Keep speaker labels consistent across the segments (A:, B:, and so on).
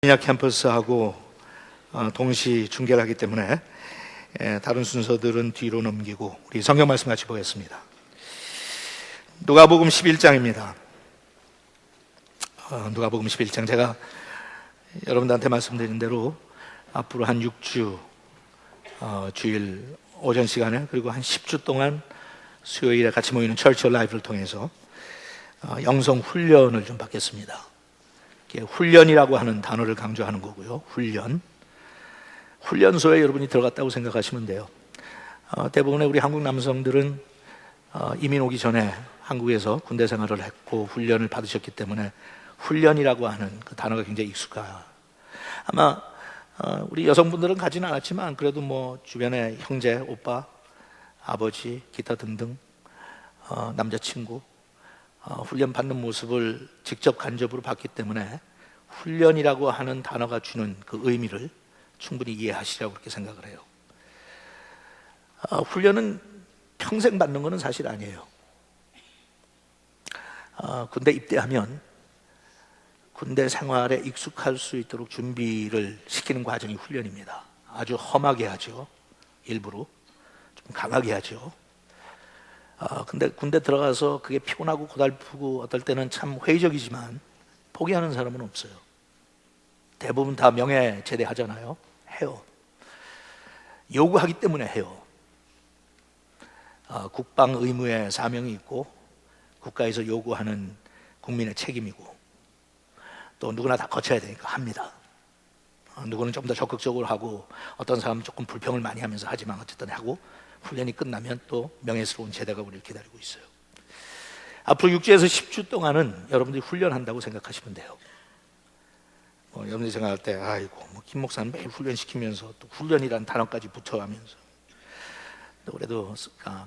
A: 신약 캠퍼스하고 동시 중계를 하기 때문에 다른 순서들은 뒤로 넘기고 우리 성경 말씀 같이 보겠습니다. 누가복음 11장입니다. 누가복음 11장, 제가 여러분들한테 말씀드린 대로 앞으로 한 6주 주일 오전 시간에, 그리고 한 10주 동안 수요일에 같이 모이는 철치 라이브를 통해서 영성 훈련을 좀 받겠습니다. 훈련이라고 하는 단어를 강조하는 거고요. 훈련소에 여러분이 들어갔다고 생각하시면 돼요. 대부분의 우리 한국 남성들은 이민 오기 전에 한국에서 군대 생활을 했고 훈련을 받으셨기 때문에 훈련이라고 하는 그 단어가 굉장히 익숙하. 아마 우리 여성분들은 가지는 않았지만 그래도 뭐 주변에 형제, 오빠, 아버지, 기타 등등 남자친구 훈련 받는 모습을 직접 간접으로 봤기 때문에 훈련이라고 하는 단어가 주는 그 의미를 충분히 이해하시라고 그렇게 생각을 해요. 훈련은 평생 받는 것은 사실 아니에요. 군대 입대하면 군대 생활에 익숙할 수 있도록 준비를 시키는 과정이 훈련입니다. 아주 험하게 하죠. 일부러 좀 강하게 하죠. 근데 군대 들어가서 그게 피곤하고 고달프고 어떨 때는 참 회의적이지만 포기하는 사람은 없어요. 대부분 다 명예 제대하잖아요. 해요. 요구하기 때문에 해요. 국방 의무의 사명이 있고 국가에서 요구하는 국민의 책임이고 또 누구나 다 거쳐야 되니까 합니다. 누구는 좀 더 적극적으로 하고 어떤 사람은 조금 불평을 많이 하면서 하지만 어쨌든 하고 훈련이 끝나면 또 명예스러운 제대가 우리를 기다리고 있어요. 앞으로 6주에서 10주 동안은 여러분들이 훈련한다고 생각하시면 돼요. 여러분들이 생각할 때 아이고 김 목사는 매일 훈련시키면서 또 훈련이라는 단어까지 붙여가면서 또 그래도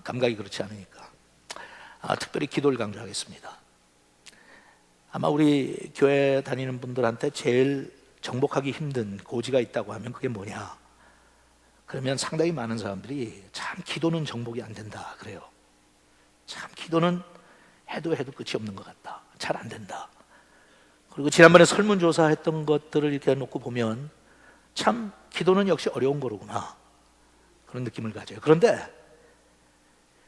A: 감각이 그렇지 않으니까 특별히 기도를 강조하겠습니다. 아마 우리 교회 다니는 분들한테 제일 정복하기 힘든 고지가 있다고 하면 그게 뭐냐? 그러면 상당히 많은 사람들이 참 기도는 정복이 안 된다 그래요. 참 기도는 해도 끝이 없는 것 같다. 잘 안 된다. 그리고 지난번에 설문조사 했던 것들을 이렇게 놓고 보면 참 기도는 역시 어려운 거로구나 그런 느낌을 가져요. 그런데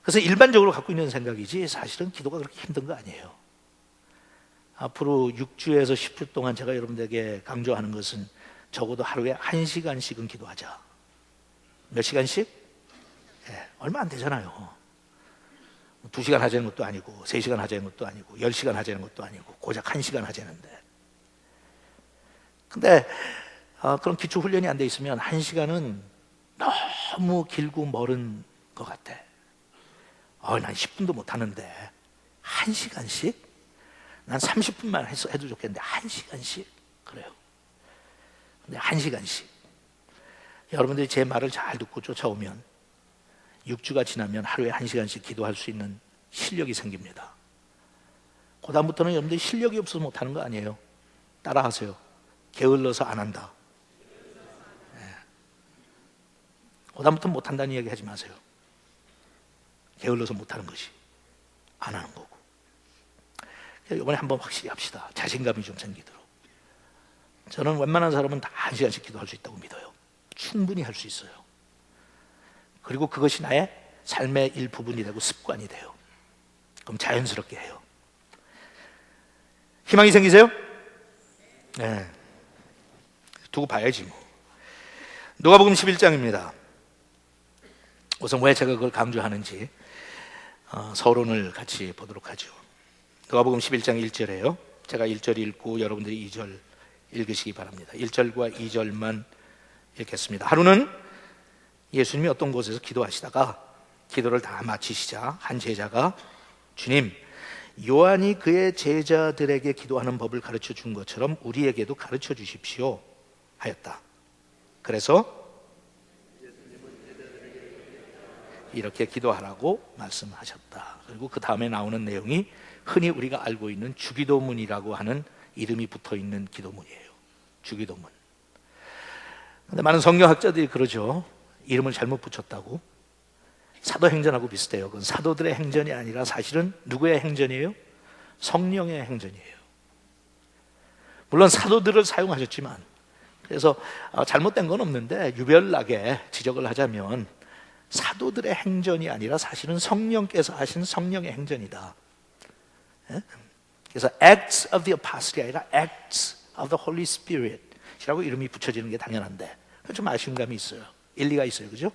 A: 그래서 일반적으로 갖고 있는 생각이지 사실은 기도가 그렇게 힘든 거 아니에요. 앞으로 6주에서 10주 동안 제가 여러분들에게 강조하는 것은 적어도 하루에 1시간씩은 기도하자. 몇 시간씩? 얼마 안 되잖아요. 2시간 하자는 것도 아니고 3시간 하자는 것도 아니고 10시간 하자는 것도 아니고 고작 1시간 하자는데, 근데 그런 기초 훈련이 안 돼 있으면 1시간은 너무 길고 멀은 것 같아. 난 10분도 못 하는데 1시간씩? 난 30분만 해도 좋겠는데 1시간씩? 그래요. 근데 1시간씩 여러분들이 제 말을 잘 듣고 쫓아오면 6주가 지나면 하루에 1시간씩 기도할 수 있는 실력이 생깁니다. 그 다음부터는 여러분들이 실력이 없어서 못하는 거 아니에요. 따라하세요. 게을러서 안 한다. 그 다음부터는 못한다는 이야기 하지 마세요. 게을러서 못하는 것이 안 하는 거고. 이번에 한번 확실히 합시다. 자신감이 좀 생기도록. 저는 웬만한 사람은 다 1시간씩 기도할 수 있다고 믿어요. 충분히 할 수 있어요. 그리고 그것이 나의 삶의 일부분이 되고 습관이 돼요. 그럼 자연스럽게 해요. 희망이 생기세요? 네. 두고 봐야지 뭐. 누가복음 11장입니다. 우선 왜 제가 그걸 강조하는지 서론을 같이 보도록 하죠. 누가복음 11장 1절에요. 제가 1절 읽고 여러분들이 2절 읽으시기 바랍니다. 1절과 2절만 읽겠습니다. 하루는 예수님이 어떤 곳에서 기도하시다가 기도를 다 마치시자 한 제자가 주님, 요한이 그의 제자들에게 기도하는 법을 가르쳐 준 것처럼 우리에게도 가르쳐 주십시오 하였다. 그래서 이렇게 기도하라고 말씀하셨다. 그리고 그 다음에 나오는 내용이 흔히 우리가 알고 있는 주기도문이라고 하는 이름이 붙어있는 기도문이에요. 주기도문. 근데 많은 성경학자들이 그러죠. 이름을 잘못 붙였다고. 사도행전하고 비슷해요. 그건 사도들의 행전이 아니라 사실은 누구의 행전이에요? 성령의 행전이에요. 물론 사도들을 사용하셨지만 그래서 잘못된 건 없는데 유별나게 지적을 하자면 사도들의 행전이 아니라 사실은 성령께서 하신 성령의 행전이다. 그래서 Acts of the Apostol이 아니라 Acts of the Holy Spirit이라고 이름이 붙여지는 게 당연한데 좀 아쉬운 감이 있어요. 일리가 있어요, 그죠?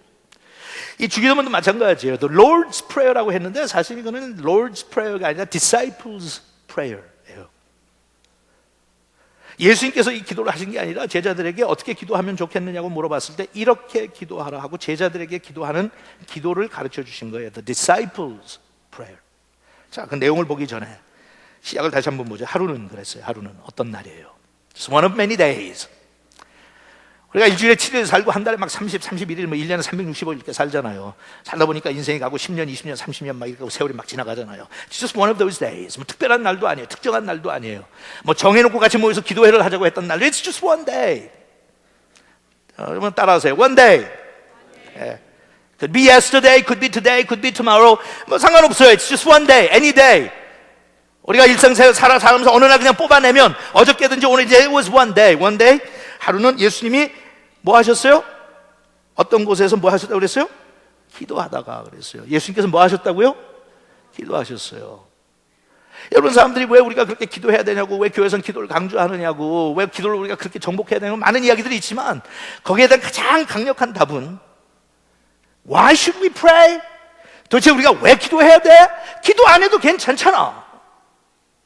A: 이 주기도문도 마찬가지예요. The Lord's Prayer라고 했는데 사실 이거는 Lord's Prayer가 아니라 Disciples Prayer예요. 예수님께서 이 기도를 하신 게 아니라 제자들에게 어떻게 기도하면 좋겠느냐고 물어봤을 때 이렇게 기도하라 하고 제자들에게 기도하는 기도를 가르쳐 주신 거예요. The Disciples Prayer. 자, 그 내용을 보기 전에 시작을 다시 한번 보죠. 하루는 그랬어요. 하루는 어떤 날이에요? It's one of many days. 우리가 일주일에 7일 살고 한 달에 막 30, 31일, 뭐 1년에 365일 이렇게 살잖아요. 살다 보니까 인생이 가고 10년, 20년, 30년 막 이렇게 세월이 막 지나가잖아요. It's just one of those days. 뭐 특별한 날도 아니에요. 특정한 날도 아니에요. 뭐 정해놓고 같이 모여서 기도회를 하자고 했던 날. It's just one day. 여러분 따라하세요. One day. 예. Could be yesterday, could be today, could be tomorrow. 뭐 상관없어요. It's just one day, any day. 우리가 일상생활 살아가면서 어느 날 그냥 뽑아내면 어저께든지 오늘 이제 it was one day. One day. 하루는 예수님이 뭐 하셨어요? 어떤 곳에서 뭐 하셨다고 그랬어요? 기도하다가 그랬어요. 예수님께서 뭐 하셨다고요? 기도하셨어요. 여러분 사람들이 왜 우리가 그렇게 기도해야 되냐고, 왜 교회에서는 기도를 강조하느냐고, 왜 기도를 우리가 그렇게 정복해야 되냐고 많은 이야기들이 있지만 거기에 대한 가장 강력한 답은 Why should we pray? 도대체 우리가 왜 기도해야 돼? 기도 안 해도 괜찮잖아.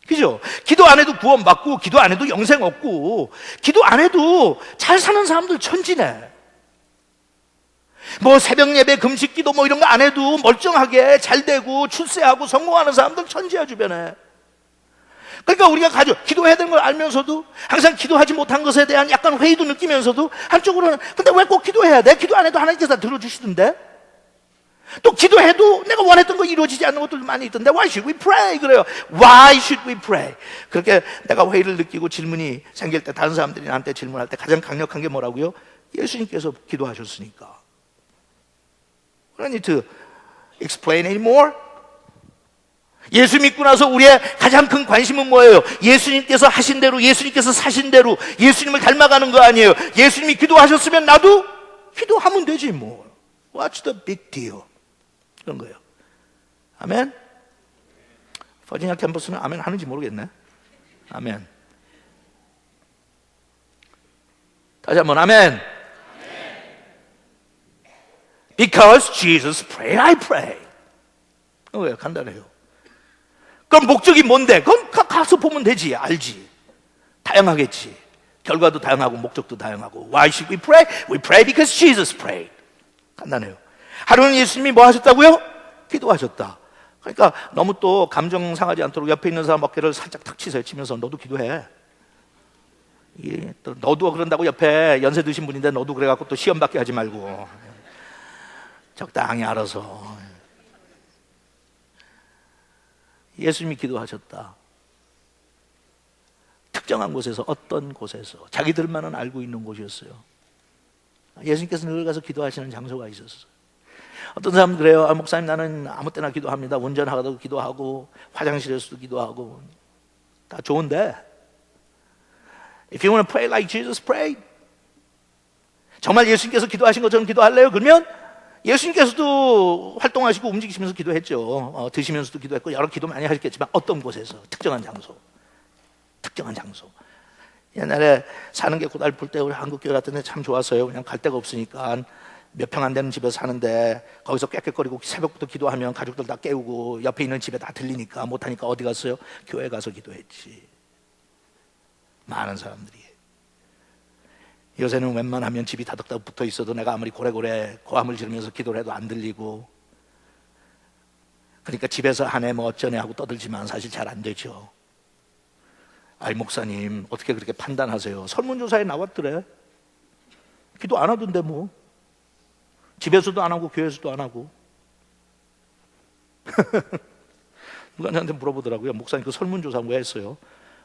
A: 그죠? 기도 안 해도 구원받고, 기도 안 해도 영생 얻고, 기도 안 해도 잘 사는 사람들 천지네. 뭐 새벽 예배, 금식 기도 뭐 이런 거 안 해도 멀쩡하게 잘 되고 출세하고 성공하는 사람들 천지야 주변에. 그러니까 우리가 기도해야 되는 걸 알면서도 항상 기도하지 못한 것에 대한 약간 회의도 느끼면서도 한쪽으로는 근데 왜 꼭 기도해야 돼? 기도 안 해도 하나님께서 다 들어주시던데? 또 기도해도 내가 원했던 거 이루어지지 않는 것들 많이 있던데 Why should we pray? 그래요. Why should we pray? 그렇게 내가 회의를 느끼고 질문이 생길 때 다른 사람들이 나한테 질문할 때 가장 강력한 게 뭐라고요? 예수님께서 기도하셨으니까. I don't need to explain anymore. 예수 믿고 나서 우리의 가장 큰 관심은 뭐예요? 예수님께서 하신 대로, 예수님께서 사신 대로 예수님을 닮아가는 거 아니에요. 예수님이 기도하셨으면 나도 기도하면 되지 뭐. What's the big deal? 그런 거예요. 아멘? 버지니아 캠퍼스는 아멘 하는지 모르겠네. 아멘. 다시 한번 아멘. Because Jesus prayed, I pray. 왜? 간단해요. 그럼 목적이 뭔데? 그건 가서 보면 되지. 알지. 다양하겠지. 결과도 다양하고 목적도 다양하고. Why should we pray? We pray because Jesus prayed. 간단해요. 하루는 예수님이 뭐 하셨다고요? 기도하셨다. 그러니까 너무 또 감정 상하지 않도록 옆에 있는 사람 어깨를 살짝 탁 치세요. 치면서 너도 기도해. 또 너도 그런다고 옆에 연세 드신 분인데 너도 그래갖고 또 시험 받게 하지 말고 적당히 알아서. 예수님이 기도하셨다. 특정한 곳에서, 어떤 곳에서 자기들만은 알고 있는 곳이었어요. 예수님께서 늘 가서 기도하시는 장소가 있었어요. 어떤 사람은 그래요. 목사님 나는 아무 때나 기도합니다. 운전하다도 기도하고 화장실에서도 기도하고 다 좋은데 If you want to pray like Jesus prayed, 정말 예수님께서 기도하신 것처럼 기도할래요? 그러면 예수님께서도 활동하시고 움직이시면서 기도했죠. 드시면서도 기도했고 여러 기도 많이 하셨겠지만 어떤 곳에서 특정한 장소. 옛날에 사는 게 고달플 때 우리 한국교회 같은 데 참 좋았어요. 그냥 갈 데가 없으니까 몇 평 안 되는 집에서 사는데 거기서 깨끗거리고 새벽부터 기도하면 가족들 다 깨우고 옆에 있는 집에 다 들리니까 못하니까 어디 갔어요? 교회 가서 기도했지. 많은 사람들이. 요새는 웬만하면 집이 다닥다닥 붙어 있어도 내가 아무리 고래고래 고함을 지르면서 기도를 해도 안 들리고, 그러니까 집에서 하네 뭐 어쩌네 하고 떠들지만 사실 잘 안 되죠. 아이 목사님 어떻게 그렇게 판단하세요? 설문조사에 나왔더래. 기도 안 하던데 뭐. 집에서도 안 하고 교회에서도 안 하고. 누가 저한테 물어보더라고요. 목사님 그 설문조사 왜 했어요?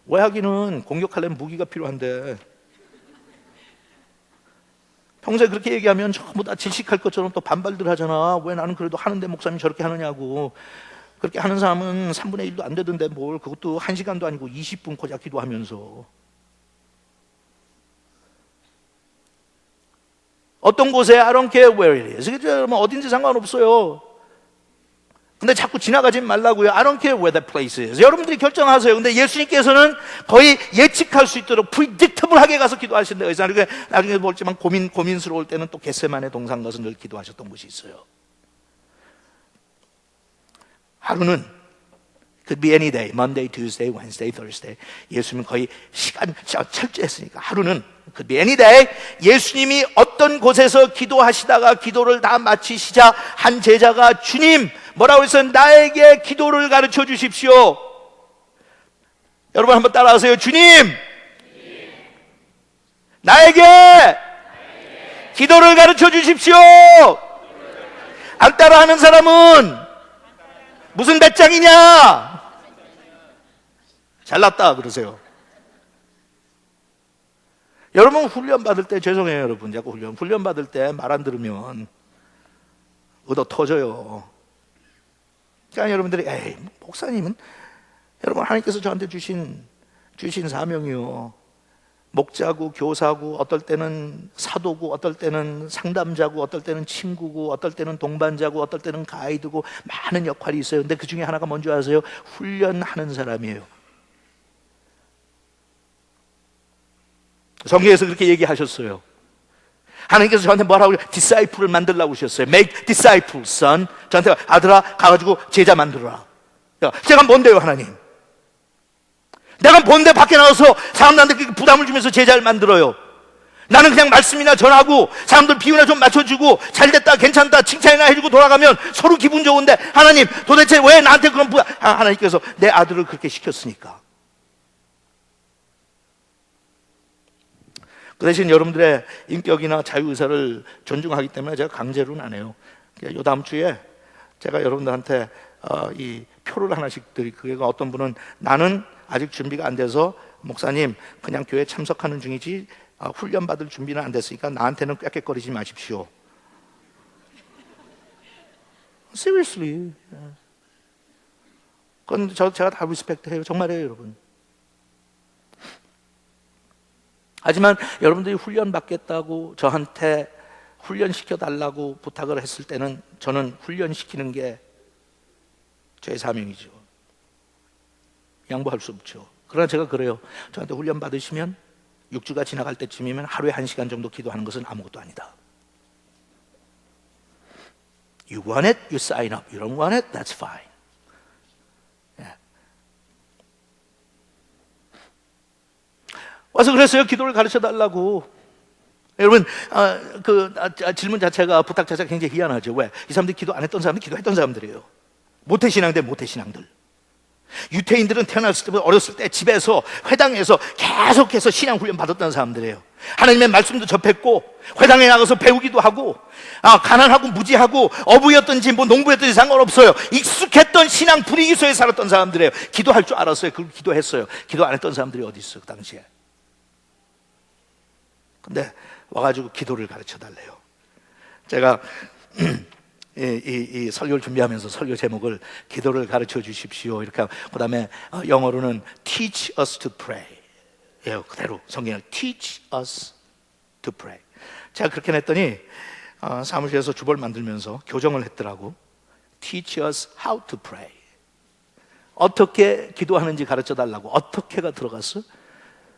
A: 왜 하기는 공격하려면 무기가 필요한데 평소에 그렇게 얘기하면 전부 다 질식할 것처럼 또 반발들 하잖아. 왜 나는 그래도 하는데 목사님 저렇게 하느냐고. 그렇게 하는 사람은 3분의 1도 안 되던데 뭘, 그것도 1시간도 아니고 20분 고작 기도하면서. 어떤 곳에 I don't care where it is. 그죠? 어딘지 상관없어요. 근데 자꾸 지나가지 말라고요. I don't care where that place is. 여러분들이 결정하세요. 근데 예수님께서는 거의 예측할 수 있도록 predictable하게 가서 기도하신다. 그래서 나중에 볼지만 고민스러울 때는 또 겟세마네 동산 가서 늘 기도하셨던 곳이 있어요. 하루는 could be any day, Monday, Tuesday, Wednesday, Thursday. 예수님은 거의 시간 철저했으니까 하루는 could be any day. 예수님이 어떤 곳에서 기도하시다가 기도를 다 마치시자 한 제자가 주님 뭐라고 해서 나에게 기도를 가르쳐 주십시오. 여러분 한번 따라하세요. 주님, 나에게 기도를 가르쳐 주십시오. 안 따라하는 사람은 무슨 배짱이냐? 잘났다 그러세요. 여러분 훈련 받을 때 죄송해요 여러분 자꾸 훈련 받을 때 말 안 들으면 얻어 터져요. 그러니까 여러분들이 에이 목사님은 여러분 하나님께서 저한테 주신 사명이요. 목자고 교사고 어떨 때는 사도고 어떨 때는 상담자고 어떨 때는 친구고 어떨 때는 동반자고 어떨 때는 가이드고 많은 역할이 있어요. 근데 그 중에 하나가 뭔지 아세요? 훈련하는 사람이에요. 성경에서 그렇게 얘기하셨어요. 하나님께서 저한테 뭐라고 디사이플을 만들라고 하셨어요. Make disciples, son. 저한테 아들아 가가지고 제자 만들어라. 제가 뭔데요 하나님? 내가 뭔데 밖에 나가서 사람들한테 부담을 주면서 제자를 만들어요. 나는 그냥 말씀이나 전하고 사람들 비유나 좀 맞춰주고 잘됐다 괜찮다 칭찬이나 해주고 돌아가면 서로 기분 좋은데 하나님 도대체 왜 나한테 그런 부담? 하나님께서 내 아들을 그렇게 시켰으니까. 그 대신 여러분들의 인격이나 자유의사를 존중하기 때문에 제가 강제로는 안 해요. 요 다음 주에 제가 여러분들한테 이 표를 하나씩 드릴 거예요. 어떤 분은 나는 아직 준비가 안 돼서 목사님 그냥 교회 참석하는 중이지 훈련 받을 준비는 안 됐으니까 나한테는 꾀꾀거리지 마십시오. Seriously. 그건 제가 다 리스펙트해요. 정말이에요 여러분. 하지만 여러분들이 훈련 받겠다고 저한테 훈련시켜달라고 부탁을 했을 때는 저는 훈련시키는 게 제 사명이죠. 양보할 수 없죠. 그러나 제가 그래요. 저한테 훈련 받으시면 6주가 지나갈 때쯤이면 하루에 1시간 정도 기도하는 것은 아무것도 아니다. You want it, you sign up. You don't want it, that's fine. 와서 그랬어요. 기도를 가르쳐 달라고. 여러분 질문 자체가 부탁 자체가 굉장히 희한하죠. 왜? 이 사람들이 기도 안 했던 사람들이 기도했던 사람들이에요. 모태신앙들 모태신앙들. 유태인들은 태어났을 때부터 어렸을 때 집에서 회당에서 계속해서 신앙 훈련 받았던 사람들이에요. 하나님의 말씀도 접했고 회당에 나가서 배우기도 하고 가난하고 무지하고 어부였든지 뭐 농부였든지 상관없어요. 익숙했던 신앙 분위기 속에 살았던 사람들이에요. 기도할 줄 알았어요. 그걸 기도했어요. 기도 안 했던 사람들이 어디 있어요 그 당시에. 근데 와가지고 기도를 가르쳐 달래요. 제가 이 설교를 준비하면서 설교 제목을 기도를 가르쳐 주십시오 이렇게 하고 그다음에 영어로는 teach us to pray. 예, 그대로 성경을 teach us to pray. 제가 그렇게 했더니 사무실에서 주보를 만들면서 교정을 했더라고. teach us how to pray. 어떻게 기도하는지 가르쳐 달라고. 어떻게가 들어갔어?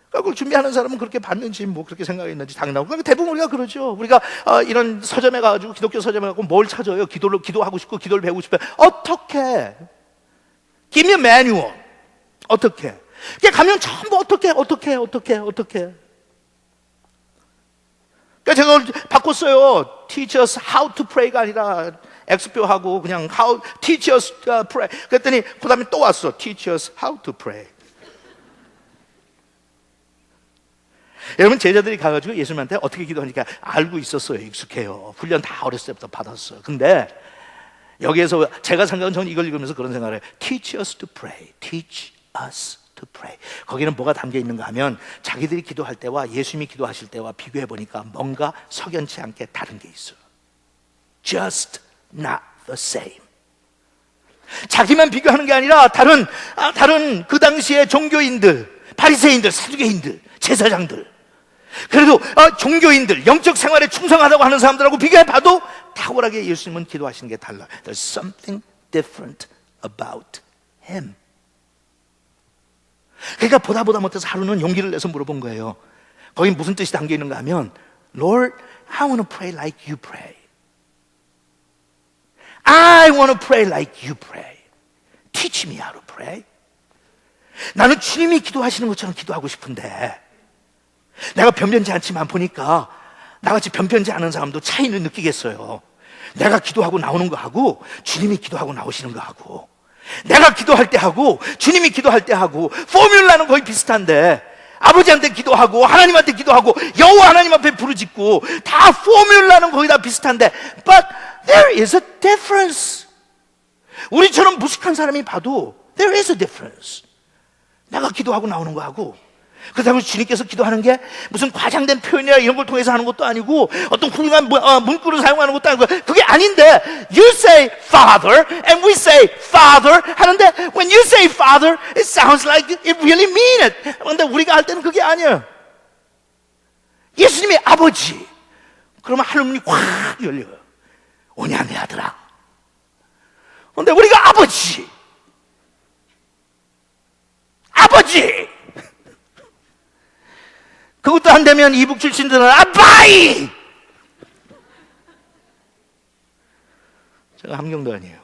A: 그걸 준비하는 사람은 그렇게 받는지 뭐 그렇게 생각했는지 당연하고 그러니까 대부분 우리가 그러죠. 우리가 이런 서점에 가가지고 기독교 서점에 가고 뭘 찾아요? 기도하고 싶고 기도를 배우고 싶어요. 어떻게? Give me a manual. 어떻게? 그냥 가면 전부 어떻게? 그러니까 제가 바꿨어요. Teach us how to pray가 아니라 X표하고 그냥 teach us pray. 그랬더니 그 다음에 또 왔어. Teach us how to pray. 여러분 제자들이 가가지고 예수님한테 어떻게 기도하니까 알고 있었어요. 익숙해요. 훈련 다 어렸을 때부터 받았어요. 근데 여기에서 제가 생각은 저는 이걸 읽으면서 그런 생각을 해요. Teach us to pray. Teach us to pray. 거기는 뭐가 담겨 있는가 하면 자기들이 기도할 때와 예수님이 기도하실 때와 비교해 보니까 뭔가 석연치 않게 다른 게 있어요. Just not the same. 자기만 비교하는 게 아니라 다른 그 당시의 종교인들, 바리새인들, 사두개인들, 제사장들 그래도 종교인들, 영적 생활에 충성하다고 하는 사람들하고 비교해봐도 탁월하게 예수님은 기도하시는 게 달라요. There's something different about him. 그러니까 보다 못해서 하루는 용기를 내서 물어본 거예요. 거기 무슨 뜻이 담겨 있는가 하면, Lord, I want to pray like you pray. I want to pray like you pray. Teach me how to pray. 나는 주님이 기도하시는 것처럼 기도하고 싶은데, 내가 변변치 않지만 보니까 나같이 변변치 않은 사람도 차이는 느끼겠어요. 내가 기도하고 나오는 거하고 주님이 기도하고 나오시는 거하고, 내가 기도할 때 하고 주님이 기도할 때 하고 포뮬라는 거의 비슷한데, 아버지한테 기도하고 하나님한테 기도하고 여호와 하나님 앞에 부르짖고 다 포뮬라는 거의 다 비슷한데, but there is a difference. 우리처럼 무식한 사람이 봐도 there is a difference. 내가 기도하고 나오는 거하고, 그렇다고 주님께서 기도하는 게 무슨 과장된 표현이나 이런 걸 통해서 하는 것도 아니고, 어떤 훌륭한 문구를 사용하는 것도 아니고, 그게 아닌데, you say Father and we say Father 하는데, when you say Father, it sounds like it really mean it. 그런데 우리가 할 때는 그게 아니에요. 예수님이 아버지, 그러면 하늘문이 확 열려요. 오냐 내 아들아. 그런데 우리가 아버지, 그것도 안 되면 이북 출신들은 아빠이! 제가 함경도 아니에요.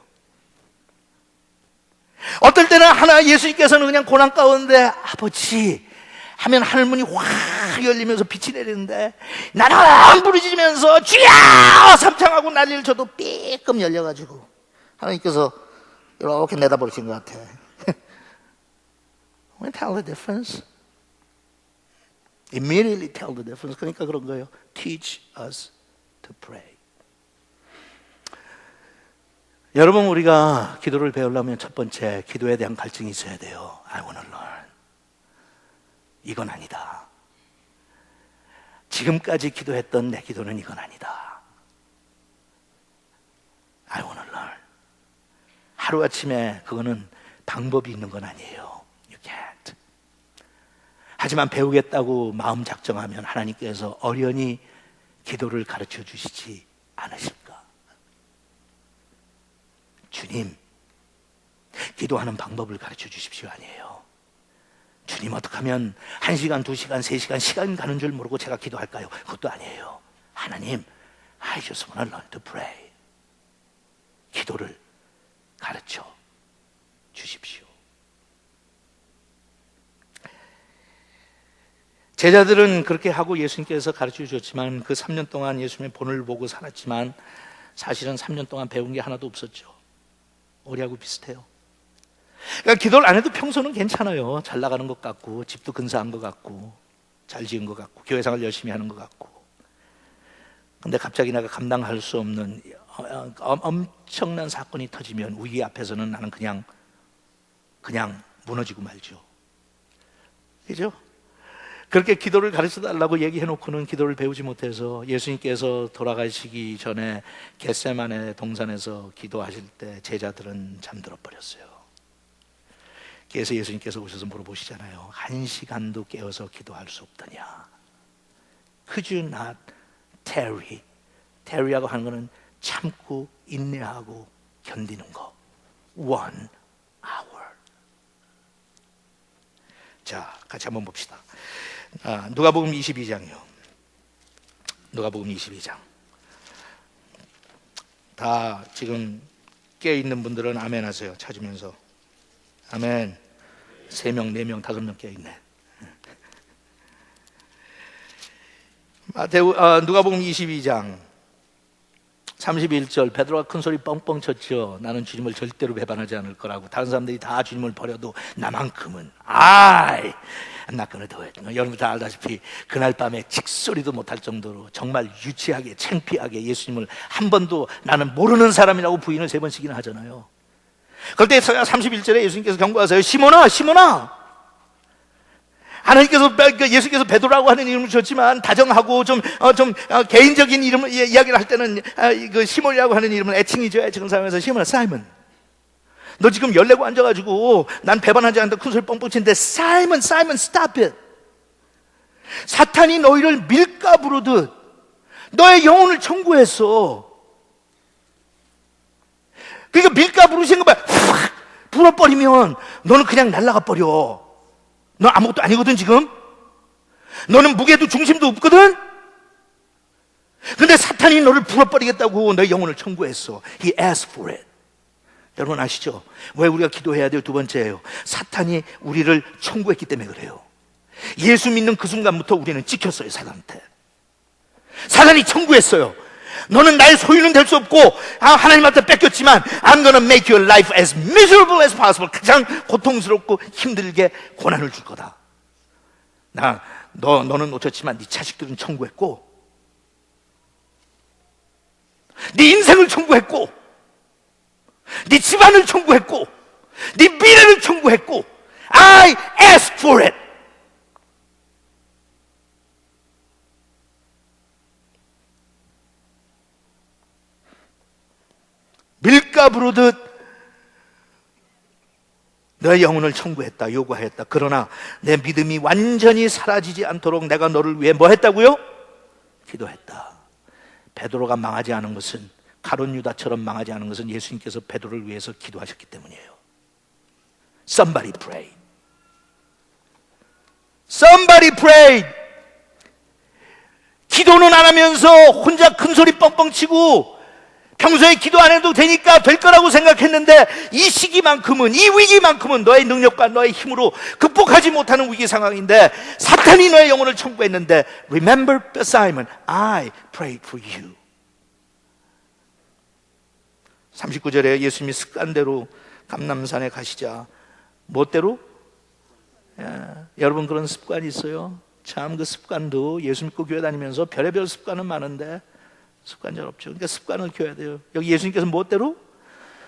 A: 어떨 때는 예수님께서는 그냥 고난 가운데 아버지 하면 하늘문이 확 열리면서 빛이 내리는데, 나는 부르짖으면서 주야! 삼창하고 난리를 쳐도 삐끔 열려가지고 하나님께서 이렇게 내다보신 것 같아. When tell the difference? Immediately tell the difference. 그러니까 그런 거예요. Teach us to pray. 여러분, 우리가 기도를 배우려면 첫 번째, 기도에 대한 갈증이 있어야 돼요. I want to learn. 이건 아니다. 지금까지 기도했던 내 기도는 이건 아니다. I want to learn. 하루아침에 그거는 방법이 있는 건 아니에요. 하지만 배우겠다고 마음 작정하면 하나님께서 어련히 기도를 가르쳐 주시지 않으실까? 주님, 기도하는 방법을 가르쳐 주십시오 아니에요. 주님, 어떻게 하면 1시간, 2시간, 3시간 시간 가는 줄 모르고 제가 기도할까요? 그것도 아니에요. 하나님, I just want to learn to pray. 기도를 가르쳐 주십시오. 제자들은 그렇게 하고 예수님께서 가르쳐 주셨지만, 그 3년 동안 예수님의 본을 보고 살았지만 사실은 3년 동안 배운 게 하나도 없었죠. 우리하고 비슷해요. 그러니까 기도를 안 해도 평소는 괜찮아요. 잘 나가는 것 같고, 집도 근사한 것 같고, 잘 지은 것 같고, 교회생활 열심히 하는 것 같고. 근데 갑자기 내가 감당할 수 없는 엄청난 사건이 터지면 우리 앞에서는 나는 그냥 무너지고 말죠. 그죠? 그렇게 기도를 가르쳐달라고 얘기해놓고는 기도를 배우지 못해서 예수님께서 돌아가시기 전에 겟세마네 동산에서 기도하실 때 제자들은 잠들어 버렸어요. 그래서 예수님께서 오셔서 물어보시잖아요. 1시간도 깨어서 기도할 수 없더냐? Could you not tarry? tarry하고 하는 거는 참고 인내하고 견디는 거. 1 hour. 자, 같이 한번 봅시다. 누가복음 22장이요. 누가복음 22장. 다 지금 깨어있는 분들은 아멘 하세요. 찾으면서. 아멘. 3명, 4명, 5명 깨어있네. 누가복음 22장 31절, 베드로가 큰 소리 뻥뻥 쳤죠. 나는 주님을 절대로 배반하지 않을 거라고. 다른 사람들이 다 주님을 버려도 나만큼은 I'm not gonna do it. 여러분 다 알다시피 그날 밤에 칙소리도 못할 정도로 정말 유치하게 창피하게 예수님을 한 번도 나는 모르는 사람이라고 부인을 3번씩이나 하잖아요. 그럴 때 31절에 예수님께서 경고하세요. 시몬아, 시몬아, 하나님께서 예수께서 베드로라고 하는 이름을 줬지만 다정하고 좀 개인적인 이름을 이야기를 할 때는 그 시몬이라고 하는 이름은 애칭이죠. 애칭을 사용해서 시몬아, 사이먼, 너 지금 열내고 앉아가지고 난 배반하지 않는다 큰 소리 뻥뻥 치는데, 사이먼, stop it. 사탄이 너희를 밀가 부르듯 너의 영혼을 청구했어. 그러니까 밀가 부르시는 거 봐. 확 불어버리면 너는 그냥 날아가 버려. 너 아무것도 아니거든 지금. 너는 무게도 중심도 없거든. 근데 사탄이 너를 불어버리겠다고 너의 영혼을 청구했어. He asked for it. 여러분 아시죠? 왜 우리가 기도해야 돼요? 두 번째예요. 사탄이 우리를 청구했기 때문에 그래요. 예수 믿는 그 순간부터 우리는 찍혔어요. 사단한테. 사단이 청구했어요. 너는 나의 소유는 될 수 없고 하나님한테 뺏겼지만 I'm gonna make your life as miserable as possible. 가장 고통스럽고 힘들게 고난을 줄 거다. 너는 놓쳤지만 네 자식들은 청구했고 네 인생을 청구했고 네 집안을 청구했고 네 미래를 청구했고 I ask for it. 밀가 부르듯 너의 영혼을 청구했다, 요구하였다. 그러나 내 믿음이 완전히 사라지지 않도록 내가 너를 위해 뭐 했다고요? 기도했다. 베드로가 망하지 않은 것은, 가룟 유다처럼 망하지 않은 것은 예수님께서 베드로를 위해서 기도하셨기 때문이에요. Somebody prayed. Somebody prayed. 기도는 안 하면서 혼자 큰 소리 뻥뻥 치고 평소에 기도 안 해도 되니까 될 거라고 생각했는데 이 시기만큼은, 이 위기만큼은 너의 능력과 너의 힘으로 극복하지 못하는 위기 상황인데 사탄이 너의 영혼을 청구했는데 Remember Simon, I prayed for you. 39절에 예수님이 습관대로 감람산에 가시자 뭐대로? 여러분 그런 습관이 있어요? 참 그 습관도 예수 믿고 교회 다니면서 별의별 습관은 많은데 습관 잘 없죠. 그러니까 습관을 키워야 돼요. 여기 예수님께서 무엇대로?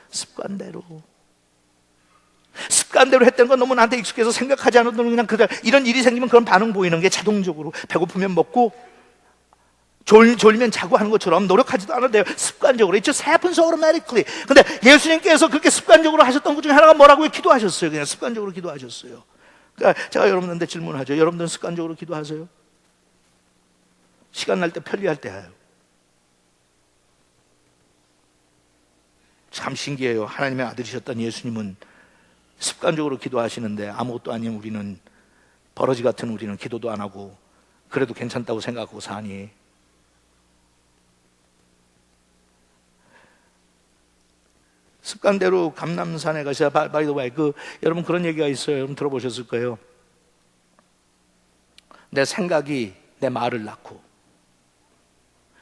A: 습관대로. 습관대로 했던 건 너무 나한테 익숙해서 생각하지 않아도 그냥 이런 일이 생기면 그런 반응 보이는 게 자동적으로 배고프면 먹고 졸면 자고 하는 것처럼 노력하지도 않아도 돼요. 습관적으로. It just happens automatically. 근데 예수님께서 그렇게 습관적으로 하셨던 것 중에 하나가 뭐라고요? 기도하셨어요. 그냥 습관적으로 기도하셨어요. 그러니까 제가 여러분한테 질문하죠. 여러분들은 습관적으로 기도하세요? 시간 날 때 편리할 때 해요. 참 신기해요. 하나님의 아들이셨던 예수님은 습관적으로 기도하시는데 아무것도 아닌 우리는, 버러지 같은 우리는 기도도 안 하고 그래도 괜찮다고 생각하고 사니. 습관대로 감람산에 가시자. By the way, 여러분 그런 얘기가 있어요. 여러분 들어보셨을 거예요. 내 생각이 내 말을 낳고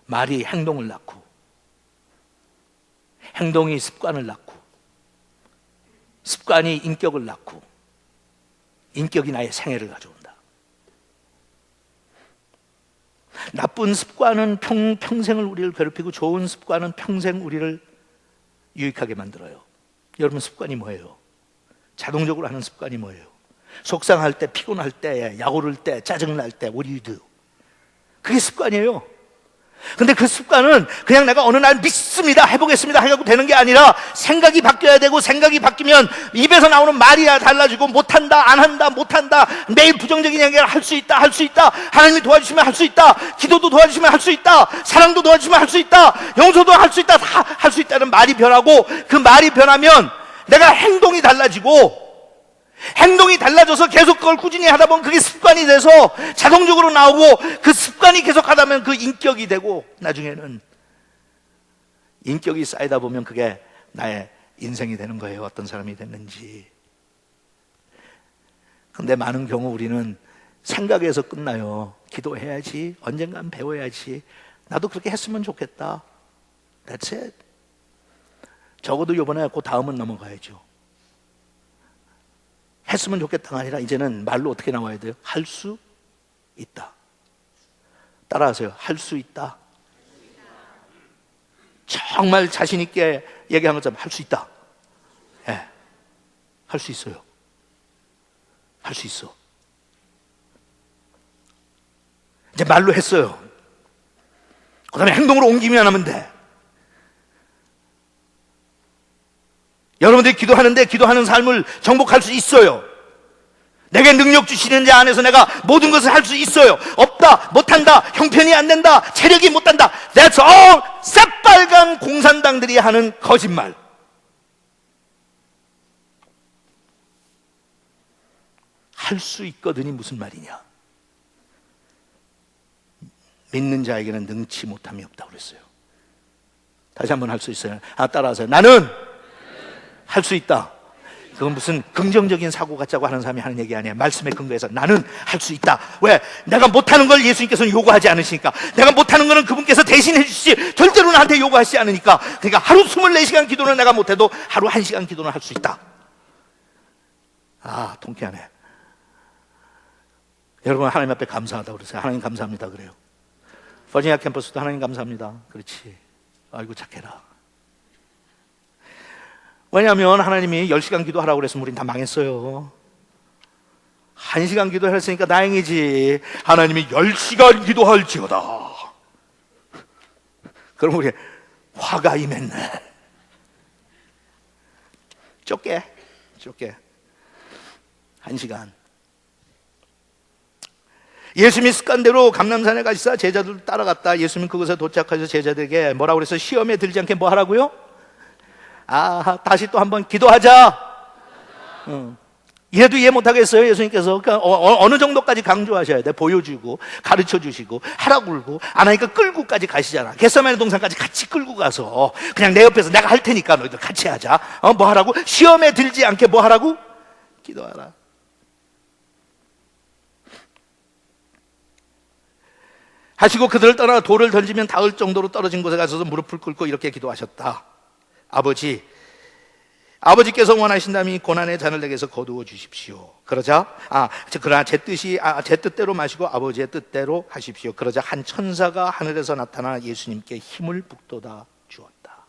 A: 말이 행동을 낳고 행동이 습관을 낳고 습관이 인격을 낳고 인격이 나의 생애를 가져온다. 나쁜 습관은 평생을 우리를 괴롭히고 좋은 습관은 평생 우리를 유익하게 만들어요. 여러분 습관이 뭐예요? 자동적으로 하는 습관이 뭐예요? 속상할 때, 피곤할 때, 야오를 때, 짜증날 때 What do you do? 그게 습관이에요. 근데 그 습관은 그냥 내가 어느 날 믿습니다, 해보겠습니다 해갖고 되는 게 아니라 생각이 바뀌어야 되고, 생각이 바뀌면 입에서 나오는 말이 달라지고, 못한다, 안 한다, 못한다, 매일 부정적인 얘기를 할 수 있다, 할 수 있다, 하나님이 도와주시면 할 수 있다, 기도도 도와주시면 할 수 있다, 사랑도 도와주시면 할 수 있다, 용서도 할 수 있다, 다 할 수 있다는 말이 변하고, 그 말이 변하면 내가 행동이 달라지고, 행동이 달라져서 계속 그걸 꾸준히 하다 보면 그게 습관이 돼서 자동적으로 나오고, 그 습관이 계속 하다 보면 그 인격이 되고, 나중에는 인격이 쌓이다 보면 그게 나의 인생이 되는 거예요. 어떤 사람이 됐는지. 근데 많은 경우 우리는 생각에서 끝나요. 기도해야지, 언젠간 배워야지, 나도 그렇게 했으면 좋겠다. That's it. 적어도 이번에 그 다음은 넘어가야죠. 했으면 좋겠다가 아니라 이제는 말로 어떻게 나와야 돼요? 할 수 있다. 따라하세요. 할 수 있다. 정말 자신 있게 얘기한 것처럼 할 수 있다. 예, 할 수 있어요. 할 수 있어. 이제 말로 했어요. 그 다음에 행동으로 옮기면 하면 돼. 여러분들이 기도하는데 기도하는 삶을 정복할 수 있어요. 내게 능력 주시는 자 안에서 내가 모든 것을 할 수 있어요. 없다, 못한다, 형편이 안 된다, 체력이 못한다. That's all 새빨간 공산당들이 하는 거짓말. 할 수 있거든이 무슨 말이냐? 믿는 자에게는 능치 못함이 없다고 그랬어요. 다시 한번 할 수 있어요. 따라하세요. 나는 할 수 있다. 그건 무슨 긍정적인 사고 갖자고 하는 사람이 하는 얘기 아니에요. 말씀에 근거해서 나는 할 수 있다. 왜? 내가 못하는 걸 예수님께서는 요구하지 않으시니까. 내가 못하는 거는 그분께서 대신해 주시지 절대로 나한테 요구하시지 않으니까. 그러니까 하루 24시간 기도는 내가 못해도 하루 1시간 기도는 할 수 있다. 통쾌하네. 여러분, 하나님 앞에 감사하다고 그러세요. 하나님 감사합니다 그래요. 버지니아 캠퍼스도 하나님 감사합니다. 그렇지. 아이고 착해라. 왜냐하면 하나님이 10시간 기도하라고 그랬으면 우린 다 망했어요. 1시간 기도했으니까 다행이지. 하나님이 10시간 기도할지어다. 그럼 우리 화가 임했네. 좁게 1시간. 예수님이 습관대로 감람산에 가시사 제자들 따라갔다. 예수님은 그곳에 도착하셔서 제자들에게 뭐라고 그래서 시험에 들지 않게 뭐 하라고요? 다시 또 한번 기도하자. 이래도 이해 못하겠어요 예수님께서. 그러니까 어느 정도까지 강조하셔야 돼. 보여주고 가르쳐주시고 하라고 그러고 안 하니까 끌고까지 가시잖아. 겟세마네 동산까지 같이 끌고 가서 그냥 내 옆에서 내가 할 테니까 너희들 같이 하자. 뭐 하라고? 시험에 들지 않게 뭐 하라고? 기도하라. 하시고 그들을 떠나 돌을 던지면 닿을 정도로 떨어진 곳에 가셔서 무릎을 꿇고 이렇게 기도하셨다. 아버지께서 원하신다면 이 고난의 잔을 내게서 거두어 주십시오. 그러자 그러나 제 뜻대로 마시고 아버지의 뜻대로 하십시오. 그러자 한 천사가 하늘에서 나타나 예수님께 힘을 북돋아 주었다.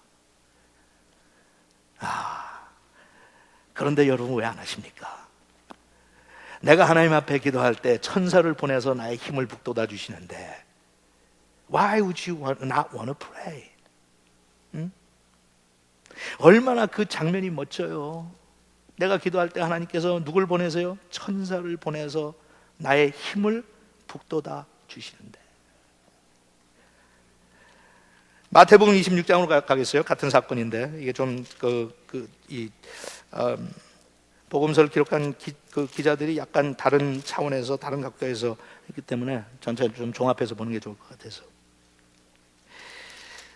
A: 그런데 여러분 왜 안 하십니까? 내가 하나님 앞에 기도할 때 천사를 보내서 나의 힘을 북돋아 주시는데 Why would you not want to pray? 얼마나 그 장면이 멋져요. 내가 기도할 때 하나님께서 누굴 보내세요? 천사를 보내서 나의 힘을 북돋아 주시는데. 마태복음 26장으로 가겠어요. 같은 사건인데 이게 좀 복음서를 기록한 기자들이 약간 다른 차원에서 다른 각도에서 했기 때문에 전체를 좀 종합해서 보는 게 좋을 것 같아서.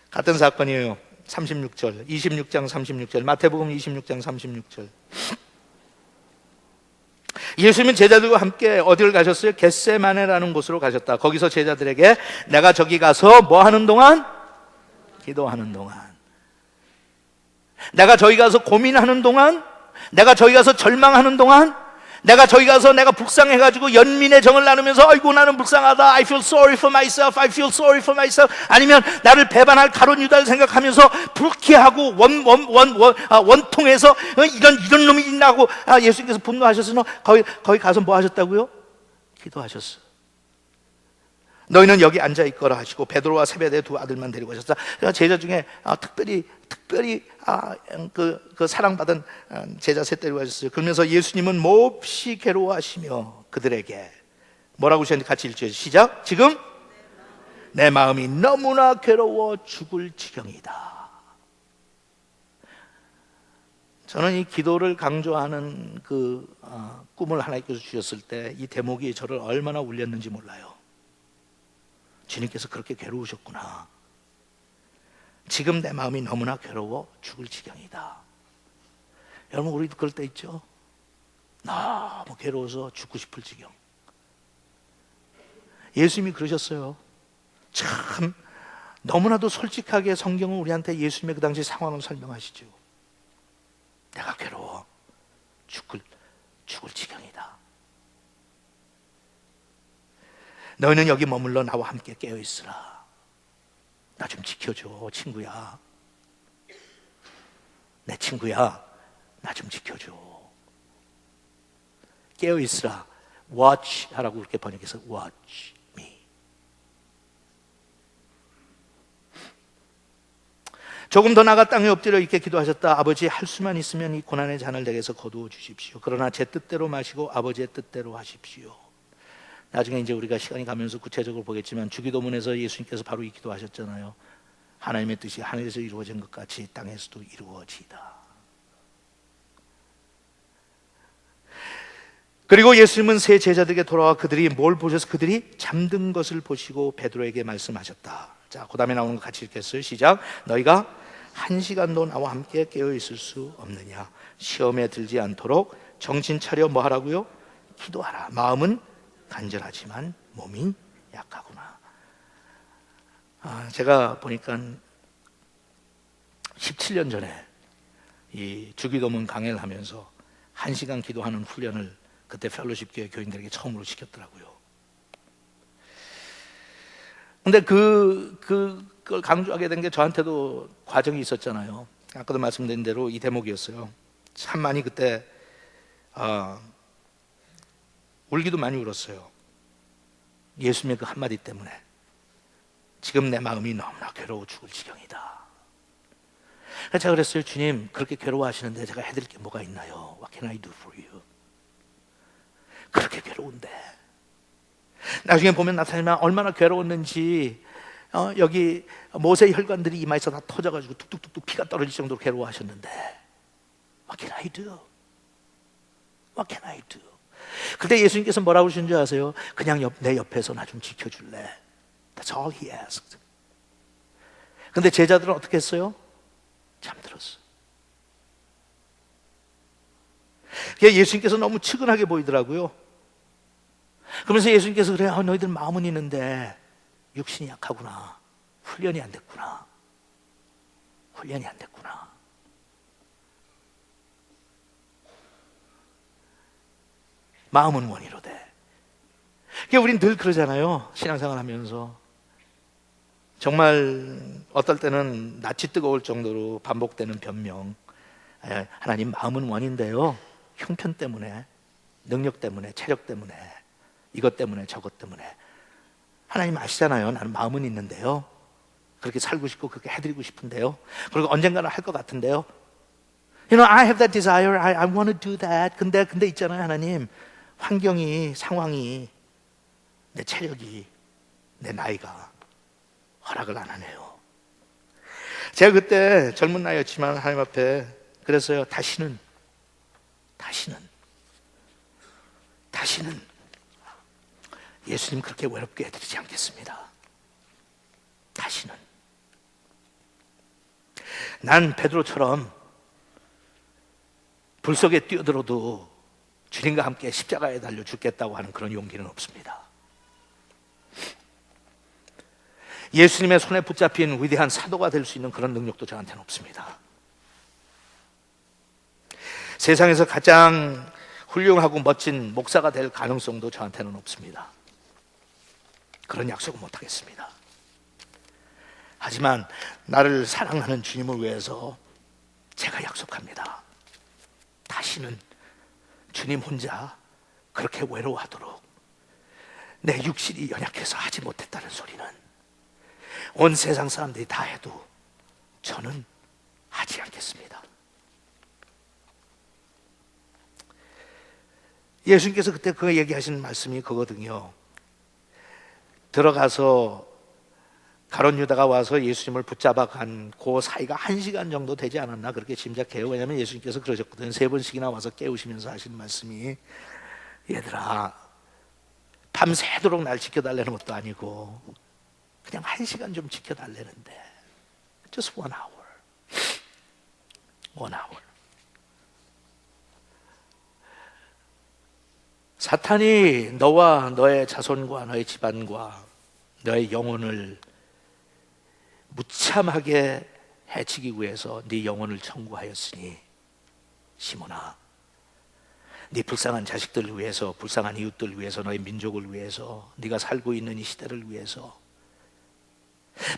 A: 같은 사건이에요. 36절, 26장 36절, 마태복음 26장 36절. 예수님은 제자들과 함께 어디를 가셨어요? 겟세마네라는 곳으로 가셨다. 거기서 제자들에게 내가 저기 가서 뭐 하는 동안? 기도하는 동안. 내가 저기 가서 고민하는 동안, 내가 저기 가서 절망하는 동안, 내가 저기 가서 내가 불쌍해가지고 연민의 정을 나누면서 아이고 나는 불쌍하다, I feel sorry for myself, I feel sorry for myself. 아니면 나를 배반할 가룟 유다를 생각하면서 불쾌하고 원통해서 이런 놈이 있나고 예수님께서 분노하셨으나 거기 가서 뭐 하셨다고요? 기도하셨어. 너희는 여기 앉아 있거라 하시고 베드로와 세베대의 두 아들만 데리고 오셨다. 제자 중에 특별히 그 사랑받은 제자 셋 데리고 오셨어요. 그러면서 예수님은 몹시 괴로워하시며 그들에게 뭐라고 하셨는지 같이 읽죠. 시작. 지금 내 마음이 너무나 괴로워 죽을 지경이다. 저는 이 기도를 강조하는 그 꿈을 하나님께서 주셨을 때 이 대목이 저를 얼마나 울렸는지 몰라요. 주님께서 그렇게 괴로우셨구나. 지금 내 마음이 너무나 괴로워 죽을 지경이다. 여러분 우리도 그럴 때 있죠? 너무 괴로워서 죽고 싶을 지경. 예수님이 그러셨어요. 참 너무나도 솔직하게 성경은 우리한테 예수님의 그 당시 상황을 설명하시죠. 내가 괴로워 죽을 지경이다. 너희는 여기 머물러 나와 함께 깨어있으라. 나 좀 지켜줘 친구야. 내 친구야 나 좀 지켜줘. 깨어있으라. Watch 하라고 그렇게 번역해서 Watch me. 조금 더 나가 땅에 엎드려 이렇게 기도하셨다. 아버지, 할 수만 있으면 이 고난의 잔을 내게서 거두어 주십시오. 그러나 제 뜻대로 마시고 아버지의 뜻대로 하십시오. 나중에 이제 우리가 시간이 가면서 구체적으로 보겠지만 주기도문에서 예수님께서 바로 이 기도하셨잖아요. 하나님의 뜻이 하늘에서 이루어진 것 같이 땅에서도 이루어지이다. 그리고 예수님은 세 제자들에게 돌아와 그들이 뭘 보셔서 그들이 잠든 것을 보시고 베드로에게 말씀하셨다. 자, 그 다음에 나오는 거 같이 읽겠어요. 시작. 너희가 1시간도 나와 함께 깨어 있을 수 없느냐? 시험에 들지 않도록 정신 차려 뭐 하라고요? 기도하라. 마음은 간절하지만 몸이 약하구나. 제가 보니까 17년 전에 이 주기도문 강해를 하면서 1시간 기도하는 훈련을 그때 펠로십 교회 교인들에게 처음으로 시켰더라고요. 근데 그걸 강조하게 된 게 저한테도 과정이 있었잖아요. 아까도 말씀드린 대로 이 대목이었어요. 참 많이 그때 울기도 많이 울었어요. 예수님의 그 한마디 때문에 지금 내 마음이 너무나 괴로워 죽을 지경이다. 그래서 제가 그랬어요. 주님, 그렇게 괴로워하시는데 제가 해드릴 게 뭐가 있나요? What can I do for you? 그렇게 괴로운데 나중에 보면 나타나면 얼마나 괴로웠는지 여기 모세의 혈관들이 이마에서 다 터져가지고 뚝뚝뚝뚝 피가 떨어질 정도로 괴로워하셨는데 What can I do? What can I do? 그때 예수님께서 뭐라고 하신 줄 아세요? 그냥 내 옆에서 나 좀 지켜줄래? That's all he asked. 근데 제자들은 어떻게 했어요? 잠들었어. 예수님께서 너무 측은하게 보이더라고요. 그러면서 예수님께서 그래요. 너희들 마음은 있는데 육신이 약하구나. 훈련이 안 됐구나. 훈련이 안 됐구나. 마음은 원이로되. 우리는 늘 그러잖아요. 신앙생활 하면서. 정말 어떨 때는 낯이 뜨거울 정도로 반복되는 변명. 하나님, 마음은 원인데요. 형편 때문에, 능력 때문에, 체력 때문에, 이것 때문에, 저것 때문에. 하나님 아시잖아요. 나는 마음은 있는데요. 그렇게 살고 싶고 그렇게 해드리고 싶은데요. 그리고 언젠가는 할 것 같은데요. You know, I have that desire. I want to do that. 근데 있잖아요, 하나님. 환경이, 상황이, 내 체력이, 내 나이가 허락을 안 하네요. 제가 그때 젊은 나이였지만 하나님 앞에 그랬어요. 다시는 예수님 그렇게 외롭게 해드리지 않겠습니다. 다시는. 난 베드로처럼 불 속에 뛰어들어도 주님과 함께 십자가에 달려 죽겠다고 하는 그런 용기는 없습니다. 예수님의 손에 붙잡힌 위대한 사도가 될 수 있는 그런 능력도 저한테는 없습니다. 세상에서 가장 훌륭하고 멋진 목사가 될 가능성도 저한테는 없습니다. 그런 약속은 못하겠습니다. 하지만 나를 사랑하는 주님을 위해서 제가 약속합니다. 다시는 주님 혼자 그렇게 외로워하도록 내 육신이 연약해서 하지 못했다는 소리는 온 세상 사람들이 다 해도 저는 하지 않겠습니다. 예수님께서 그때 그 얘기하신 말씀이 그거거든요. 들어가서 가룟 유다가 와서 예수님을 붙잡아 간 그 사이가 1시간 정도 되지 않았나 그렇게 짐작해요. 왜냐하면 예수님께서 그러셨거든요. 3번씩이나 와서 깨우시면서 하신 말씀이 얘들아 밤새도록 날 지켜달라는 것도 아니고 그냥 1시간 좀 지켜달라는데 just 1 hour. 1 hour. 사탄이 너와 너의 자손과 너의 집안과 너의 영혼을 무참하게 해치기 위해서 네 영혼을 청구하였으니 시몬아, 네 불쌍한 자식들을 위해서, 불쌍한 이웃들을 위해서, 너의 민족을 위해서, 네가 살고 있는 이 시대를 위해서,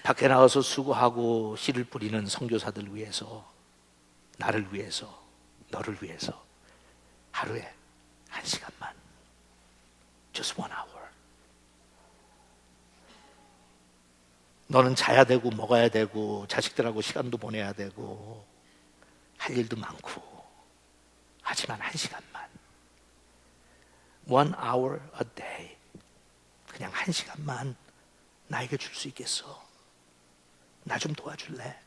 A: 밖에 나가서 수고하고 씨를 뿌리는 선교사들을 위해서, 나를 위해서, 너를 위해서 하루에 1시간만, just 1 hour. 너는 자야 되고 먹어야 되고 자식들하고 시간도 보내야 되고 할 일도 많고, 하지만 1시간만, 1 hour a day, 그냥 1시간만 나에게 줄 수 있겠어? 나 좀 도와줄래?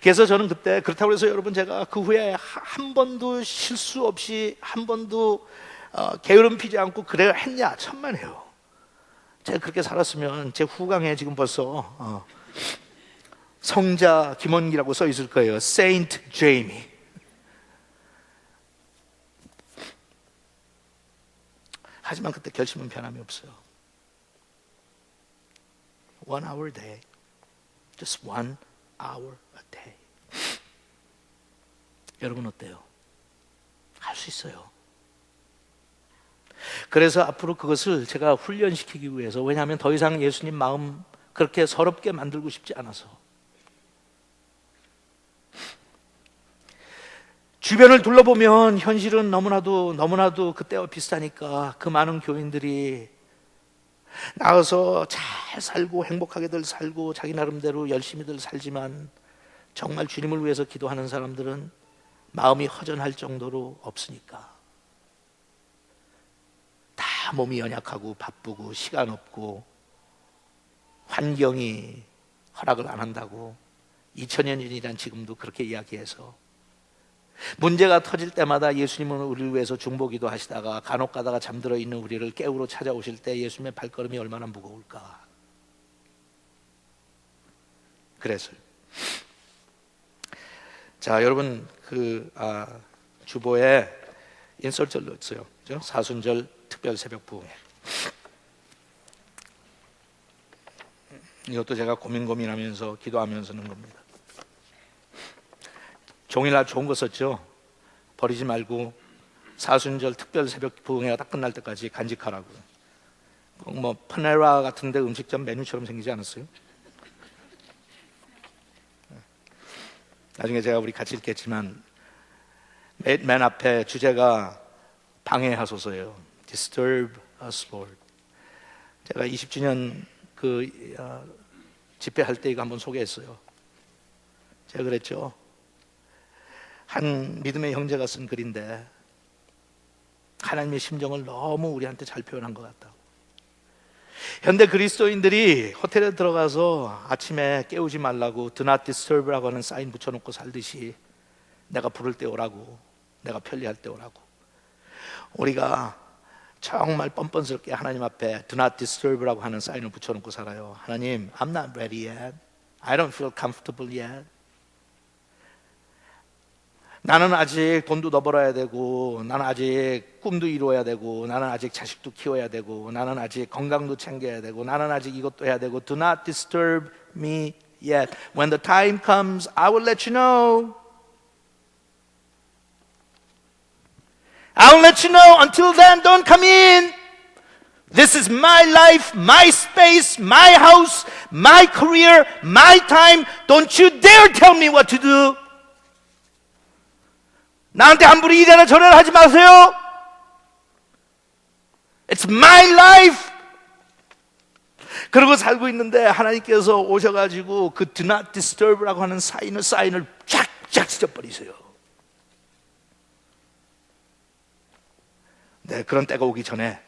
A: 그래서 저는 그때, 그렇다고 해서 여러분 제가 그 후에 한 번도 실수 없이, 한 번도 게으름 피지 않고 그래야 했냐? 천만에요. 제가 그렇게 살았으면 제 후강에 지금 벌써 성자 김원기라고 써 있을 거예요. Saint Jamie. 하지만 그때 결심은 변함이 없어요. 1 hour a day, just 1 hour a day. 여러분 어때요? 할 수 있어요. 그래서 앞으로 그것을 제가 훈련시키기 위해서, 왜냐하면 더 이상 예수님 마음 그렇게 서럽게 만들고 싶지 않아서, 주변을 둘러보면 현실은 너무나도 그때와 비슷하니까 그 많은 교인들이 나가서 잘 살고 행복하게들 살고 자기 나름대로 열심히들 살지만 정말 주님을 위해서 기도하는 사람들은 마음이 허전할 정도로 없으니까, 다 몸이 연약하고 바쁘고 시간 없고 환경이 허락을 안 한다고 2000년 전이란 지금도 그렇게 이야기해서, 문제가 터질 때마다 예수님은 우리를 위해서 중보기도 하시다가 간혹 가다가 잠들어 있는 우리를 깨우러 찾아오실 때 예수님의 발걸음이 얼마나 무거울까. 그래서 자, 여러분 주보에 인설절 넣었어요. 사순절 특별 새벽 부흥회. 이것도 제가 고민하면서 기도하면서 넣은 겁니다. 종이날 좋은 거 썼죠. 버리지 말고 사순절 특별 새벽 부흥회가 딱 끝날 때까지 간직하라고. 뭐 파네라 같은 데 음식점 메뉴처럼 생기지 않았어요? 나중에 제가 우리 같이 읽겠지만 맨 앞에 주제가 방해하소서예요. Disturb us, Lord. 제가 20주년 집회할 때 이거 한번 소개했어요. 제가 그랬죠. 한 믿음의 형제가 쓴 글인데 하나님의 심정을 너무 우리한테 잘 표현한 것 같다고. 현대 그리스도인들이 호텔에 들어가서 아침에 깨우지 말라고 Do not disturb라고 하는 사인 붙여놓고 살듯이, 내가 부를 때 오라고, 내가 편리할 때 오라고, 우리가 정말 뻔뻔스럽게 하나님 앞에 Do not disturb라고 하는 사인을 붙여놓고 살아요. 하나님, I'm not ready yet. I don't feel comfortable yet. 나는 아직 돈도 더 벌어야 되고, 나는 아직 꿈도 이루어야 되고, 나는 아직 자식도 키워야 되고, 나는 아직 건강도 챙겨야 되고, 나는 아직 이것도 해야 되고. Do not disturb me yet. When the time comes, I will let you know. I will let you know. Until then, don't come in. This is my life, my space, my house, my career, my time. Don't you dare tell me what to do. 나한테 함부로 이래라 저래라 하지 마세요. It's my life. 그러고 살고 있는데 하나님께서 오셔가지고 그 Do not disturb라고 하는 사인을 쫙쫙 찢어버리세요. 네, 그런 때가 오기 전에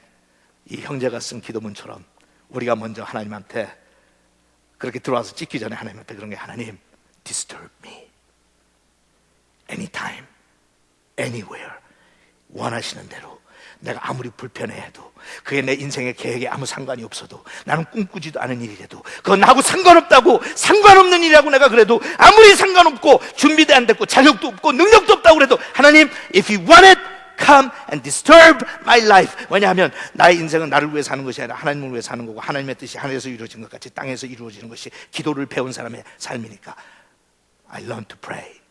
A: 이 형제가 쓴 기도문처럼 우리가 먼저 하나님한테 그렇게 들어와서 찍기 전에 하나님한테 그런 게, 하나님, disturb me anytime, anywhere. 원하시는 대로, 내가 아무리 불편해해도, 그게 내 인생의 계획에 아무 상관이 없어도, 나는 꿈꾸지도 않은 일이라도, 그건 나하고 상관없다고, 상관없는 일이라고 내가 그래도, 아무리 상관없고 준비도 안 됐고 자격도 없고 능력도 없다고 그래도, 하나님, if you want it, come and disturb my life. 왜냐하면 나의 인생은 나를 위해 사는 것이 아니라 하나님을 위해 사는 거고, 하나님의 뜻이 하늘에서 이루어진 것 같이 땅에서 이루어지는 것이 기도를 배운 사람의 삶이니까. I learn to pray.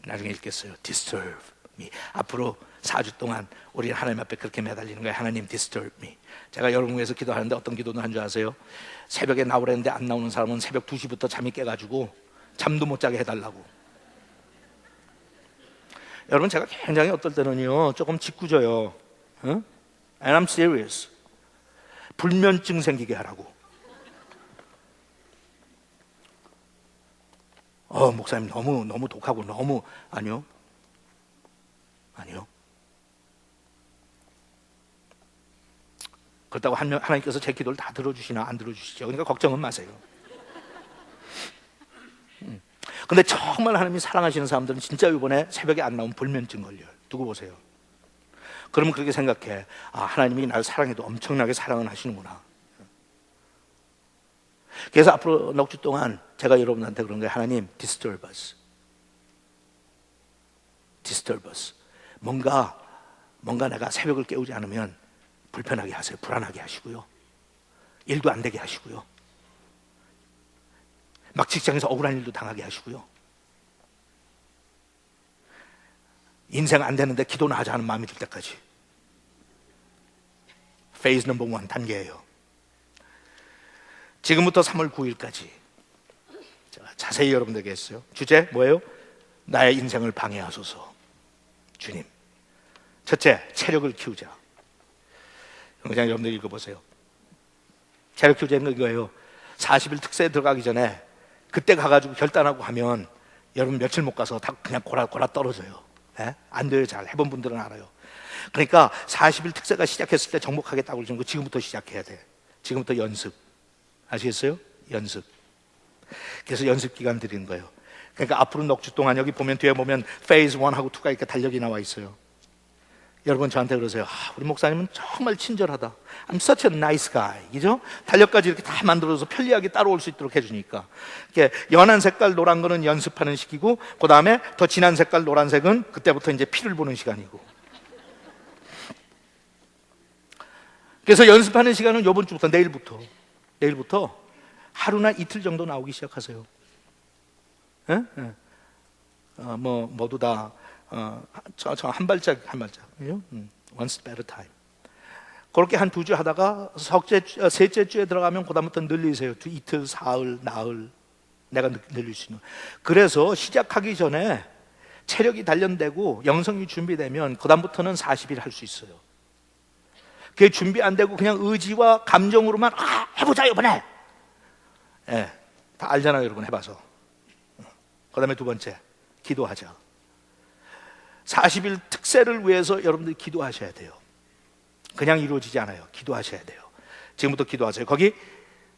A: 나중에 읽겠어요. Disturb me. 앞으로 4주 동안 우리는 하나님 앞에 그렇게 매달리는 거예요. 하나님, disturb me. 제가 여러분 위해서 기도하는데 어떤 기도는 한 줄 아세요? 새벽에 나오라는데 안 나오는 사람은 새벽 2시부터 잠이 깨가지고 잠도 못 자게 해달라고. 여러분, 제가 굉장히 어떨 때는요 조금 짓궂어요. And I'm serious. 불면증 생기게 하라고. 목사님 너무 독하고 너무. 아니요. 그렇다고 하나님께서 제 기도를 다 들어주시나 안 들어주시죠. 그러니까 걱정은 마세요. 근데 정말 하나님이 사랑하시는 사람들은 진짜 이번에 새벽에 안 나오면 불면증 걸려요. 두고 보세요. 그러면 그렇게 생각해. 하나님이 나를 사랑해도 엄청나게 사랑을 하시는구나. 그래서 앞으로 넉 주 동안 제가 여러분한테 그런 거예요. 하나님, disturb us. 뭔가 내가 새벽을 깨우지 않으면 불편하게 하세요. 불안하게 하시고요. 일도 안 되게 하시고요. 막 직장에서 억울한 일도 당하게 하시고요. 인생 안 되는데 기도는 하자 하는 마음이 들 때까지. 페이즈 넘버 1 단계예요. 지금부터 3월 9일까지 자세히 여러분들에게 했어요. 주제 뭐예요? 나의 인생을 방해하소서. 주님, 첫째, 체력을 키우자. 그냥 여러분들 읽어보세요. 체력 키우자는 이거예요. 40일 특세에 들어가기 전에 그때 가가지고 결단하고 하면 여러분 며칠 못 가서 다 그냥 고라 떨어져요. 안 돼요. 잘 해본 분들은 알아요. 그러니까 40일 특세가 시작했을 때 정복하겠다고 그러는 거 지금부터 시작해야 돼. 지금부터 연습. 아시겠어요? 연습. 그래서 연습 기간 드리는 거예요. 그러니까 앞으로 넉 주 동안 여기 보면 뒤에 보면 페이즈 1하고 2가 이렇게 달력이 나와 있어요. 여러분 저한테 그러세요. 우리 목사님은 정말 친절하다. I'm such a nice guy. 그죠? 달력까지 이렇게 다 만들어서 편리하게 따라올 수 있도록 해주니까. 이렇게 연한 색깔 노란 거는 연습하는 시기고, 그 다음에 더 진한 색깔 노란색은 그때부터 이제 피를 보는 시간이고. 그래서 연습하는 시간은 이번 주부터 내일부터 하루나 이틀 정도 나오기 시작하세요. 모두 다 저 한 발짝 one step at a time. 그렇게 한 2주 하다가 셋째 주에 들어가면 그다음부터 늘리세요. 이틀, 사흘, 나흘 내가 늘릴 수 있는. 그래서 시작하기 전에 체력이 단련되고 영성이 준비되면 그다음부터는 40일 할 수 있어요. 그게 준비 안 되고 그냥 의지와 감정으로만 해보자 이번에. 다 알잖아요, 여러분. 해봐서. 그다음에 두 번째, 기도하자. 40일 특세를 위해서 여러분들이 기도하셔야 돼요. 그냥 이루어지지 않아요. 기도하셔야 돼요. 지금부터 기도하세요. 거기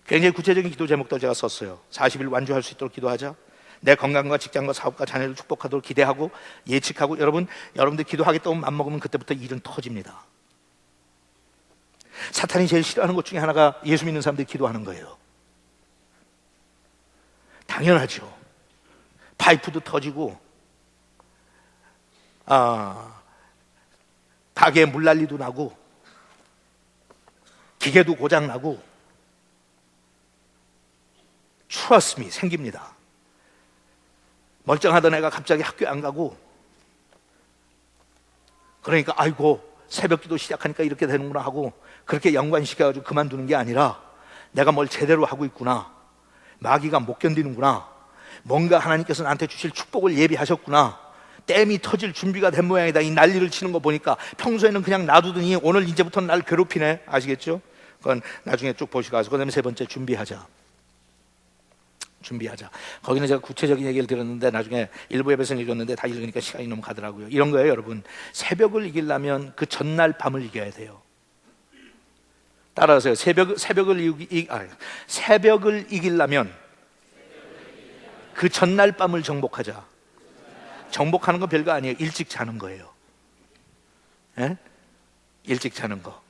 A: 굉장히 구체적인 기도 제목들 제가 썼어요. 40일 완주할 수 있도록 기도하자. 내 건강과 직장과 사업과 자녀를 축복하도록 기대하고 예측하고. 여러분들 기도하겠다고 맘먹으면 그때부터 일은 터집니다. 사탄이 제일 싫어하는 것 중에 하나가 예수 믿는 사람들이 기도하는 거예요. 당연하죠. 파이프도 터지고 가게에 물난리도 나고 기계도 고장나고 추웠음이 생깁니다. 멀쩡하던 애가 갑자기 학교에 안 가고, 그러니까 아이고 새벽기도 시작하니까 이렇게 되는구나 하고 그렇게 연관시켜가지고 그만두는 게 아니라 내가 뭘 제대로 하고 있구나, 마귀가 못 견디는구나, 뭔가 하나님께서 나한테 주실 축복을 예비하셨구나, 댐이 터질 준비가 된 모양이다. 이 난리를 치는 거 보니까 평소에는 그냥 놔두더니 오늘 이제부터는 날 괴롭히네. 아시겠죠? 그건 나중에 쭉 보시고 가서. 그 다음에 세 번째, 준비하자. 거기는 제가 구체적인 얘기를 들었는데 나중에 일부 예배에서는 읽었는데 다 읽으니까 시간이 너무 가더라고요. 이런 거예요, 여러분. 새벽을 이기려면 그 전날 밤을 이겨야 돼요. 따라하세요. 새벽을 이기려면 그 전날 밤을 정복하자. 정복하는 거 별거 아니에요. 일찍 자는 거예요. 일찍 자는 거.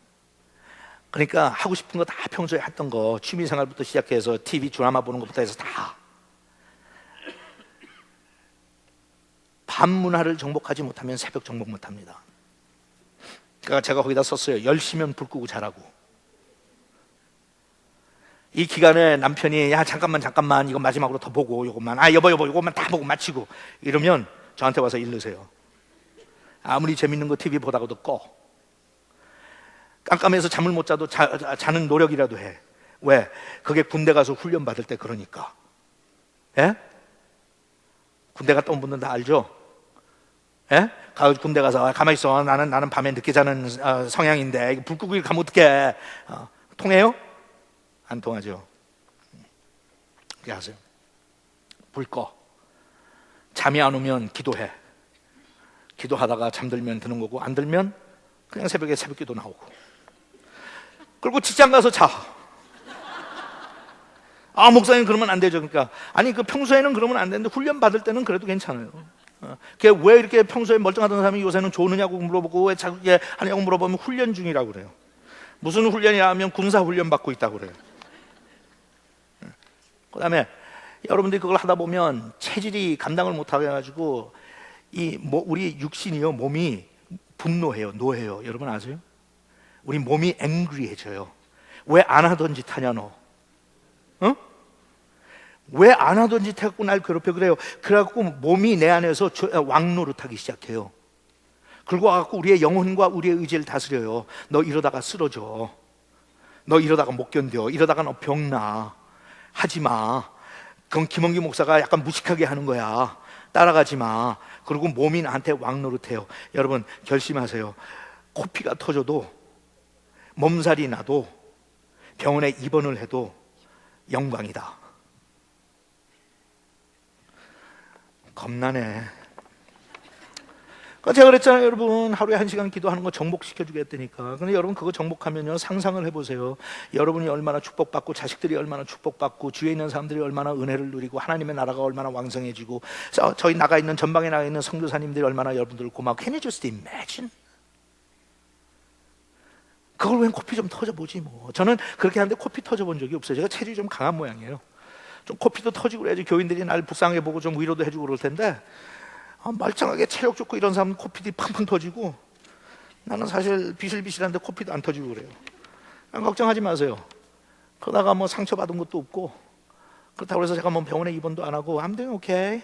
A: 그러니까 하고 싶은 거 다 평소에 했던 거, 취미생활부터 시작해서 TV 드라마 보는 것부터 해서 다. 밤 문화를 정복하지 못하면 새벽 정복 못합니다. 그러니까 제가 거기다 썼어요. 10시면 불 끄고 자라고. 이 기간에 남편이 야 잠깐만 이거 마지막으로 더 보고 요것만 여보 요것만 다 보고 마치고 이러면 저한테 와서 일르세요. 아무리 재밌는 거 TV 보다가도 꺼. 깜깜해서 잠을 못 자도 자는 노력이라도 해. 왜? 그게 군대 가서 훈련 받을 때 그러니까. 군대 갔다 온 분들은 다 알죠? 군대 가서 가만히 있어. 나는 밤에 늦게 자는 성향인데 불 끄고 가면 어떡해. 통해요? 안 통하죠. 그렇게 하세요. 불 꺼. 잠이 안 오면 기도해. 기도하다가 잠들면 드는 거고, 안 들면 그냥 새벽에 새벽기도 나오고. 그리고 직장 가서 자. 아, 목사님 그러면 안 되죠. 그러니까 아니, 그 평소에는 그러면 안 되는데 훈련 받을 때는 그래도 괜찮아요. 그게 왜 이렇게 평소에 멀쩡하던 사람이 요새는 좋느냐고 물어보고 왜 자꾸 하냐고 물어보면 훈련 중이라고 그래요. 무슨 훈련이냐 하면 군사 훈련 받고 있다고 그래요. 그다음에 여러분들이 그걸 하다 보면 체질이 감당을 못하게 해가지고 우리 육신이요, 몸이 분노해요, 노해요. 여러분 아세요? 우리 몸이 angry해져요. 왜 안 하던 짓 하냐 너? 어? 왜 안 하던 짓 해갖고 날 괴롭혀 그래요? 그래갖고 몸이 내 안에서 왕노릇하기 시작해요. 그리고 와갖고 우리의 영혼과 우리의 의지를 다스려요. 너 이러다가 쓰러져. 너 이러다가 못 견뎌. 이러다가 너 병나. 하지마. 그건 김원기 목사가 약간 무식하게 하는 거야. 따라가지 마. 그리고 몸이 나한테 왕노릇해요. 여러분 결심하세요. 코피가 터져도, 몸살이 나도, 병원에 입원을 해도 영광이다. 겁나네. 제가 그랬잖아요, 여러분. 하루에 1시간 기도하는 거 정복시켜 주겠다니까. 근데 여러분 그거 정복하면요, 상상을 해보세요. 여러분이 얼마나 축복받고, 자식들이 얼마나 축복받고, 주위에 있는 사람들이 얼마나 은혜를 누리고, 하나님의 나라가 얼마나 왕성해지고, 저희 나가 있는, 전방에 나가 있는 선교사님들이 얼마나 여러분들을 고마워. Can you just imagine? 그걸 왜 코피 좀 터져보지 뭐. 저는 그렇게 하는데 코피 터져본 적이 없어요. 제가 체질이 좀 강한 모양이에요. 좀 코피도 터지고 그래야지 교인들이 날 불쌍해 보고 좀 위로도 해주고 그럴 텐데, 멀쩡하게 체력 좋고 이런 사람은 코피도 팡팡 터지고, 나는 사실 비실비실한데 코피도 안 터지고 그래요. 걱정하지 마세요. 그러다가 뭐 상처받은 것도 없고, 그렇다고 해서 제가 뭐 병원에 입원도 안 하고 I'm doing okay.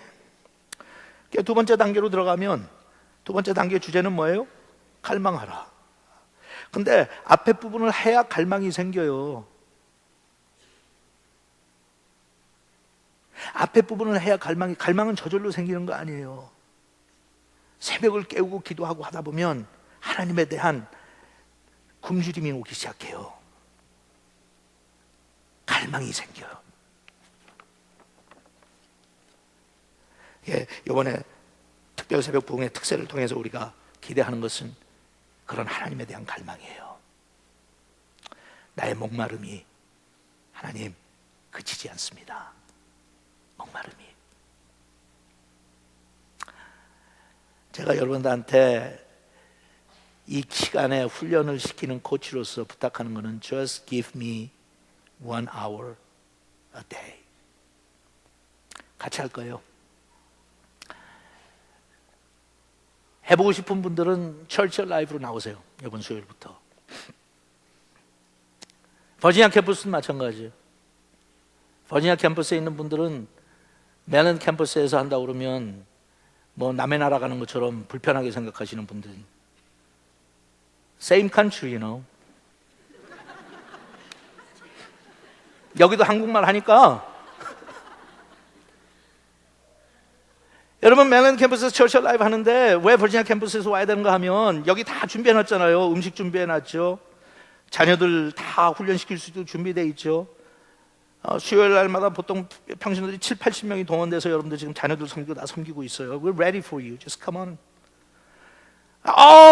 A: 두 번째 단계로 들어가면, 두 번째 단계 주제는 뭐예요? 갈망하라. 근데 앞에 부분을 해야 갈망이 생겨요. 앞에 부분을 해야 갈망은 저절로 생기는 거 아니에요. 새벽을 깨우고 기도하고 하다 보면 하나님에 대한 굶주림이 오기 시작해요. 갈망이 생겨요. 이번에 특별 새벽 부흥의 특세를 통해서 우리가 기대하는 것은 그런 하나님에 대한 갈망이에요. 나의 목마름이 하나님 그치지 않습니다. 목마름이. 제가 여러분들한테 이 시간에 훈련을 시키는 코치로서 부탁하는 것은 Just give me 1 hour a day. 같이 할 거예요. 해보고 싶은 분들은 철치 라이브로 나오세요. 이번 수요일부터. 버지니아 캠퍼스는 마찬가지예요. 버지니아 캠퍼스에 있는 분들은 메릴랜드 캠퍼스에서 한다고 그러면 뭐 남의 나라 가는 것처럼 불편하게 생각하시는 분들, Same country, you know. 여기도 한국말 하니까. 여러분 메릴랜드 캠퍼스에서 철치 라이브 하는데 왜 버지니아 캠퍼스에서 와야 되는가 하면 여기 다 준비해놨잖아요. 음식 준비해놨죠. 자녀들 다 훈련시킬 수 있도록 준비되어 있죠. 수요일 날마다 보통 평신도들이 7, 80명이 동원돼서 여러분들 지금 자녀들 섬기고 다 섬기고 있어요. We're ready for you. Just come on.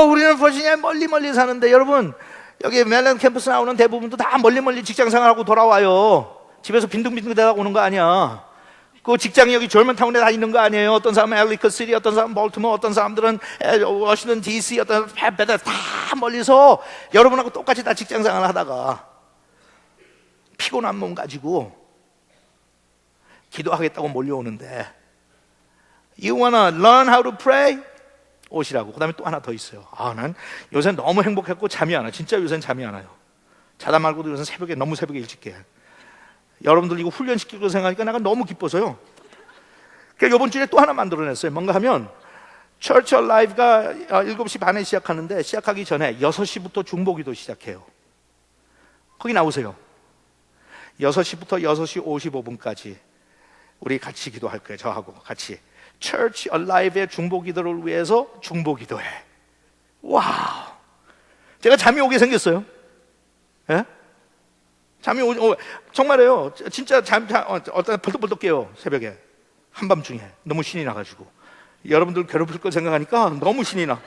A: 우리는 버지니아 멀리 사는데, 여러분 여기 메릴랜드 캠퍼스 나오는 대부분도 다 멀리 직장 생활하고 돌아와요. 집에서 빈둥빈둥 대다 오는 거 아니야. 그 직장이 여기 조먼타운에 다 있는 거 아니에요. 어떤 사람은 엘리컷 시티, 어떤 사람은 볼티모어, 어떤 사람들은 워싱턴 DC, 어떤 사람은 다 멀리서 여러분하고 똑같이 다 직장 생활을 하다가 피곤한 몸 가지고 기도하겠다고 몰려오는데, You wanna learn how to pray? 오시라고. 그 다음에 또 하나 더 있어요. 난 요새 너무 행복했고 잠이 안 와. 진짜 요새는 잠이 안 와요. 자다 말고도 요새 너무 새벽에 일찍 깨. 여러분들 이거 훈련시키고 생각하니까 내가 너무 기뻐서요. 그러니까 이번 주에 또 하나 만들어냈어요. 뭔가 하면 Church Alive가 7시 반에 시작하는데, 시작하기 전에 6시부터 중보기도 시작해요. 거기 나오세요. 6시부터 6시 55분까지 우리 같이 기도할 거예요. 저하고 같이 Church Alive의 중보기도를 위해서 중보기도해. 와우, 제가 잠이 오게 생겼어요. 예? 정말이에요. 진짜 어떤 벌떡벌떡 깨요. 새벽에 한밤중에 너무 신이 나가지고. 여러분들 괴롭힐 걸 생각하니까 너무 신이 나.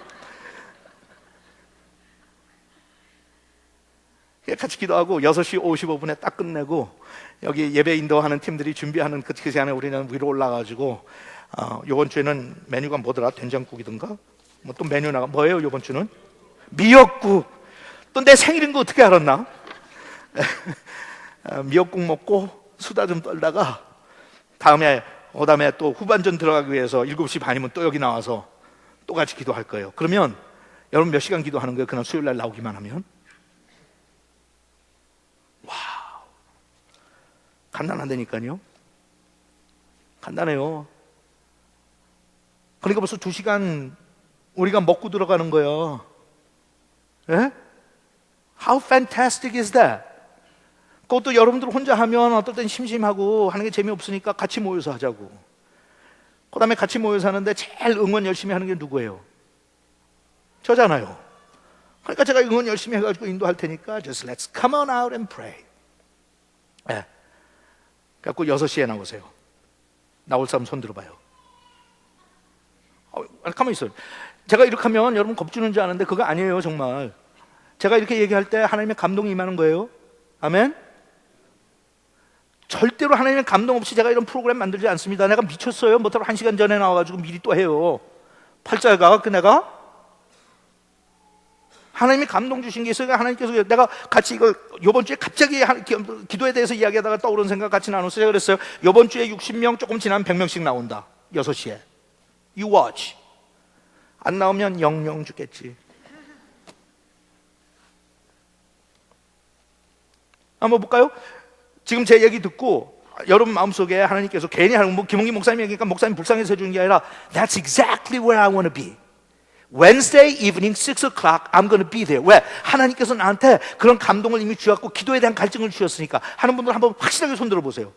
A: 같이 기도하고 6시 55분에 딱 끝내고, 여기 예배 인도하는 팀들이 준비하는 그 시간에 우리는 위로 올라가가지고, 요번 주에는 메뉴가 뭐더라? 된장국이든가? 뭐 또 메뉴 나가, 뭐예요 요번 주는? 미역국. 또 내 생일인 거 어떻게 알았나? 미역국 먹고 수다 좀 떨다가 그다음에 또 후반전 들어가기 위해서 7시 반이면 또 여기 나와서 또 같이 기도할 거예요. 그러면 여러분 몇 시간 기도하는 거예요? 그날 수요일 날 나오기만 하면? 와우, 간단하다니까요. 간단해요. 그러니까 벌써 2시간 우리가 먹고 들어가는 거예요. 예? How fantastic is that? 그것도 여러분들 혼자 하면 어떨 땐 심심하고 하는 게 재미없으니까 같이 모여서 하자고. 그 다음에 같이 모여서 하는데 제일 응원 열심히 하는 게 누구예요? 저잖아요. 그러니까 제가 응원 열심히 해가지고 인도할 테니까 just let's come on out and pray. 예. 그래갖고 6시에 나오세요. 나올 사람 손 들어봐요. 가만히 있어요. 제가 이렇게 하면 여러분 겁주는 줄 아는데 그거 아니에요. 정말 제가 이렇게 얘기할 때 하나님의 감동이 임하는 거예요. 아멘. 절대로 하나님의 감동 없이 제가 이런 프로그램 만들지 않습니다. 내가 미쳤어요. 뭐하러 1시간 전에 나와가지고 미리 또 해요. 팔자가 내가 하나님이 감동 주신 게 있어요. 하나님께서 내가 같이 이거 이번 주에 갑자기 기도에 대해서 이야기하다가 떠오른 생각 같이 나눴어요. 제가 그랬어요. 이번 주에 60명 조금 지나면 100명씩 나온다. 6시에 You watch. 안 나오면 영영 죽겠지. 한번 볼까요? 지금 제 얘기 듣고 여러분 마음속에 하나님께서 괜히 김홍기 목사님 얘기니까 목사님 불쌍해서 해주는 게 아니라 That's exactly where I want to be. Wednesday evening 6 o'clock I'm going to be there. 왜? 하나님께서 나한테 그런 감동을 이미 주었고 기도에 대한 갈증을 주셨으니까. 하는 분들 한번 확실하게 손 들어보세요.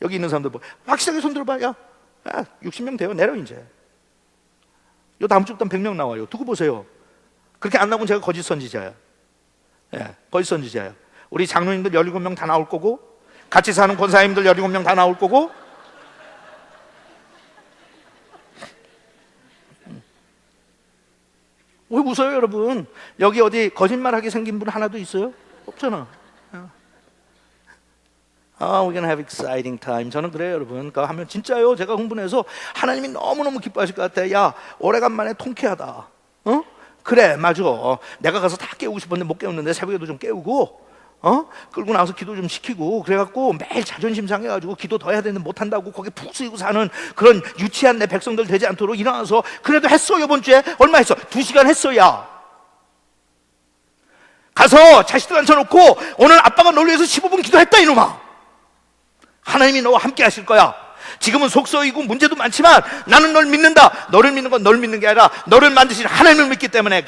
A: 여기 있는 사람들 확실하게 손 들어봐. 야 60명 돼요. 내려 이제. 요 다음 주부터 100명 나와요. 두고 보세요. 그렇게 안 나오면 제가 거짓 선지자예요. 예, 거짓 선지자예요. 우리 장로님들 17명 다 나올 거고, 같이 사는 권사님들 17명 다 나올 거고. 왜 웃어요 여러분? 여기 어디 거짓말하게 생긴 분 하나도 있어요? 없잖아. We're gonna have exciting time. 저는 그래요 여러분. 그러니까 하면 진짜요. 제가 흥분해서 하나님이 너무너무 기뻐하실 것 같아. 야 오래간만에 통쾌하다. 그래 맞아. 내가 가서 다 깨우고 싶었는데 못 깨웠는데 새벽에도 좀 깨우고 끌고 나와서 기도 좀 시키고 그래갖고 매일 자존심 상해가지고 기도 더 해야 되는데 못한다고 거기 푹 쓰이고 사는 그런 유치한 내 백성들 되지 않도록 일어나서 그래도 했어. 이번 주에 얼마 했어? 2시간 했어. 야 가서 자식들 앉혀놓고 오늘 아빠가 널 위해서 15분 기도했다 이놈아. 하나님이 너와 함께 하실 거야. 지금은 속썩이고 문제도 많지만 나는 널 믿는다. 너를 믿는 건 널 믿는 게 아니라 너를 만드신 하나님을 믿기 때문에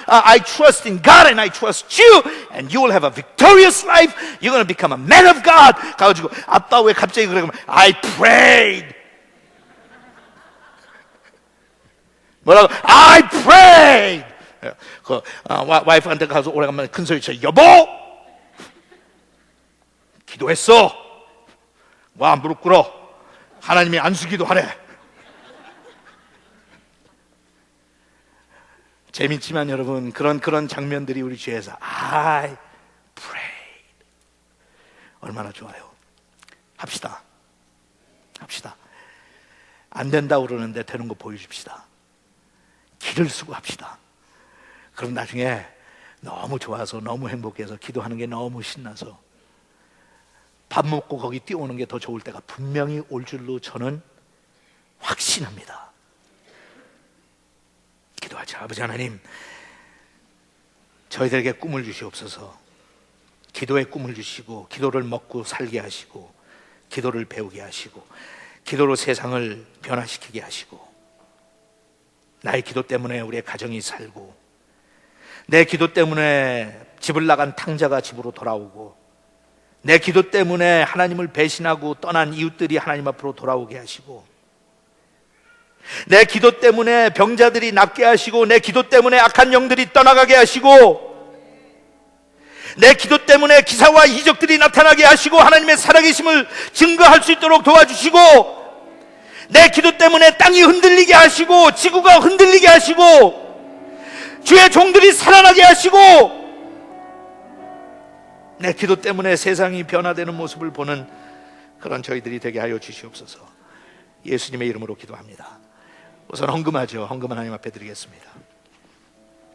A: I trust in God and I trust you and you will have a victorious life. You're going to become a man of God. 가가지고 아빠 왜 갑자기 그래? I prayed. 뭐라고? I prayed. 와이프한테 가서 오래간만에 큰 소리 쳐. 여보 기도했어. 와 무릎 꿇어. 하나님이 안수기도 하래. 재밌지만 여러분 그런 장면들이 우리 죄에서 I prayed. 얼마나 좋아요. 합시다. 안 된다고 그러는데 되는 거 보여줍시다. 기를 쓰고 합시다. 그럼 나중에 너무 좋아서 너무 행복해서 기도하는 게 너무 신나서 밥 먹고 거기 뛰어오는 게 더 좋을 때가 분명히 올 줄로 저는 확신합니다. 기도하자. 아버지 하나님, 저희들에게 꿈을 주시옵소서. 기도의 꿈을 주시고 기도를 먹고 살게 하시고 기도를 배우게 하시고 기도로 세상을 변화시키게 하시고 나의 기도 때문에 우리의 가정이 살고 내 기도 때문에 집을 나간 탕자가 집으로 돌아오고 내 기도 때문에 하나님을 배신하고 떠난 이웃들이 하나님 앞으로 돌아오게 하시고 내 기도 때문에 병자들이 낫게 하시고 내 기도 때문에 악한 영들이 떠나가게 하시고 내 기도 때문에 기사와 이적들이 나타나게 하시고 하나님의 살아계심을 증거할 수 있도록 도와주시고, 내 기도 때문에 땅이 흔들리게 하시고 지구가 흔들리게 하시고 주의 종들이 살아나게 하시고, 내 기도 때문에 세상이 변화되는 모습을 보는 그런 저희들이 되게 하여 주시옵소서. 예수님의 이름으로 기도합니다. 우선 헌금하죠. 헌금 하나님 앞에 드리겠습니다.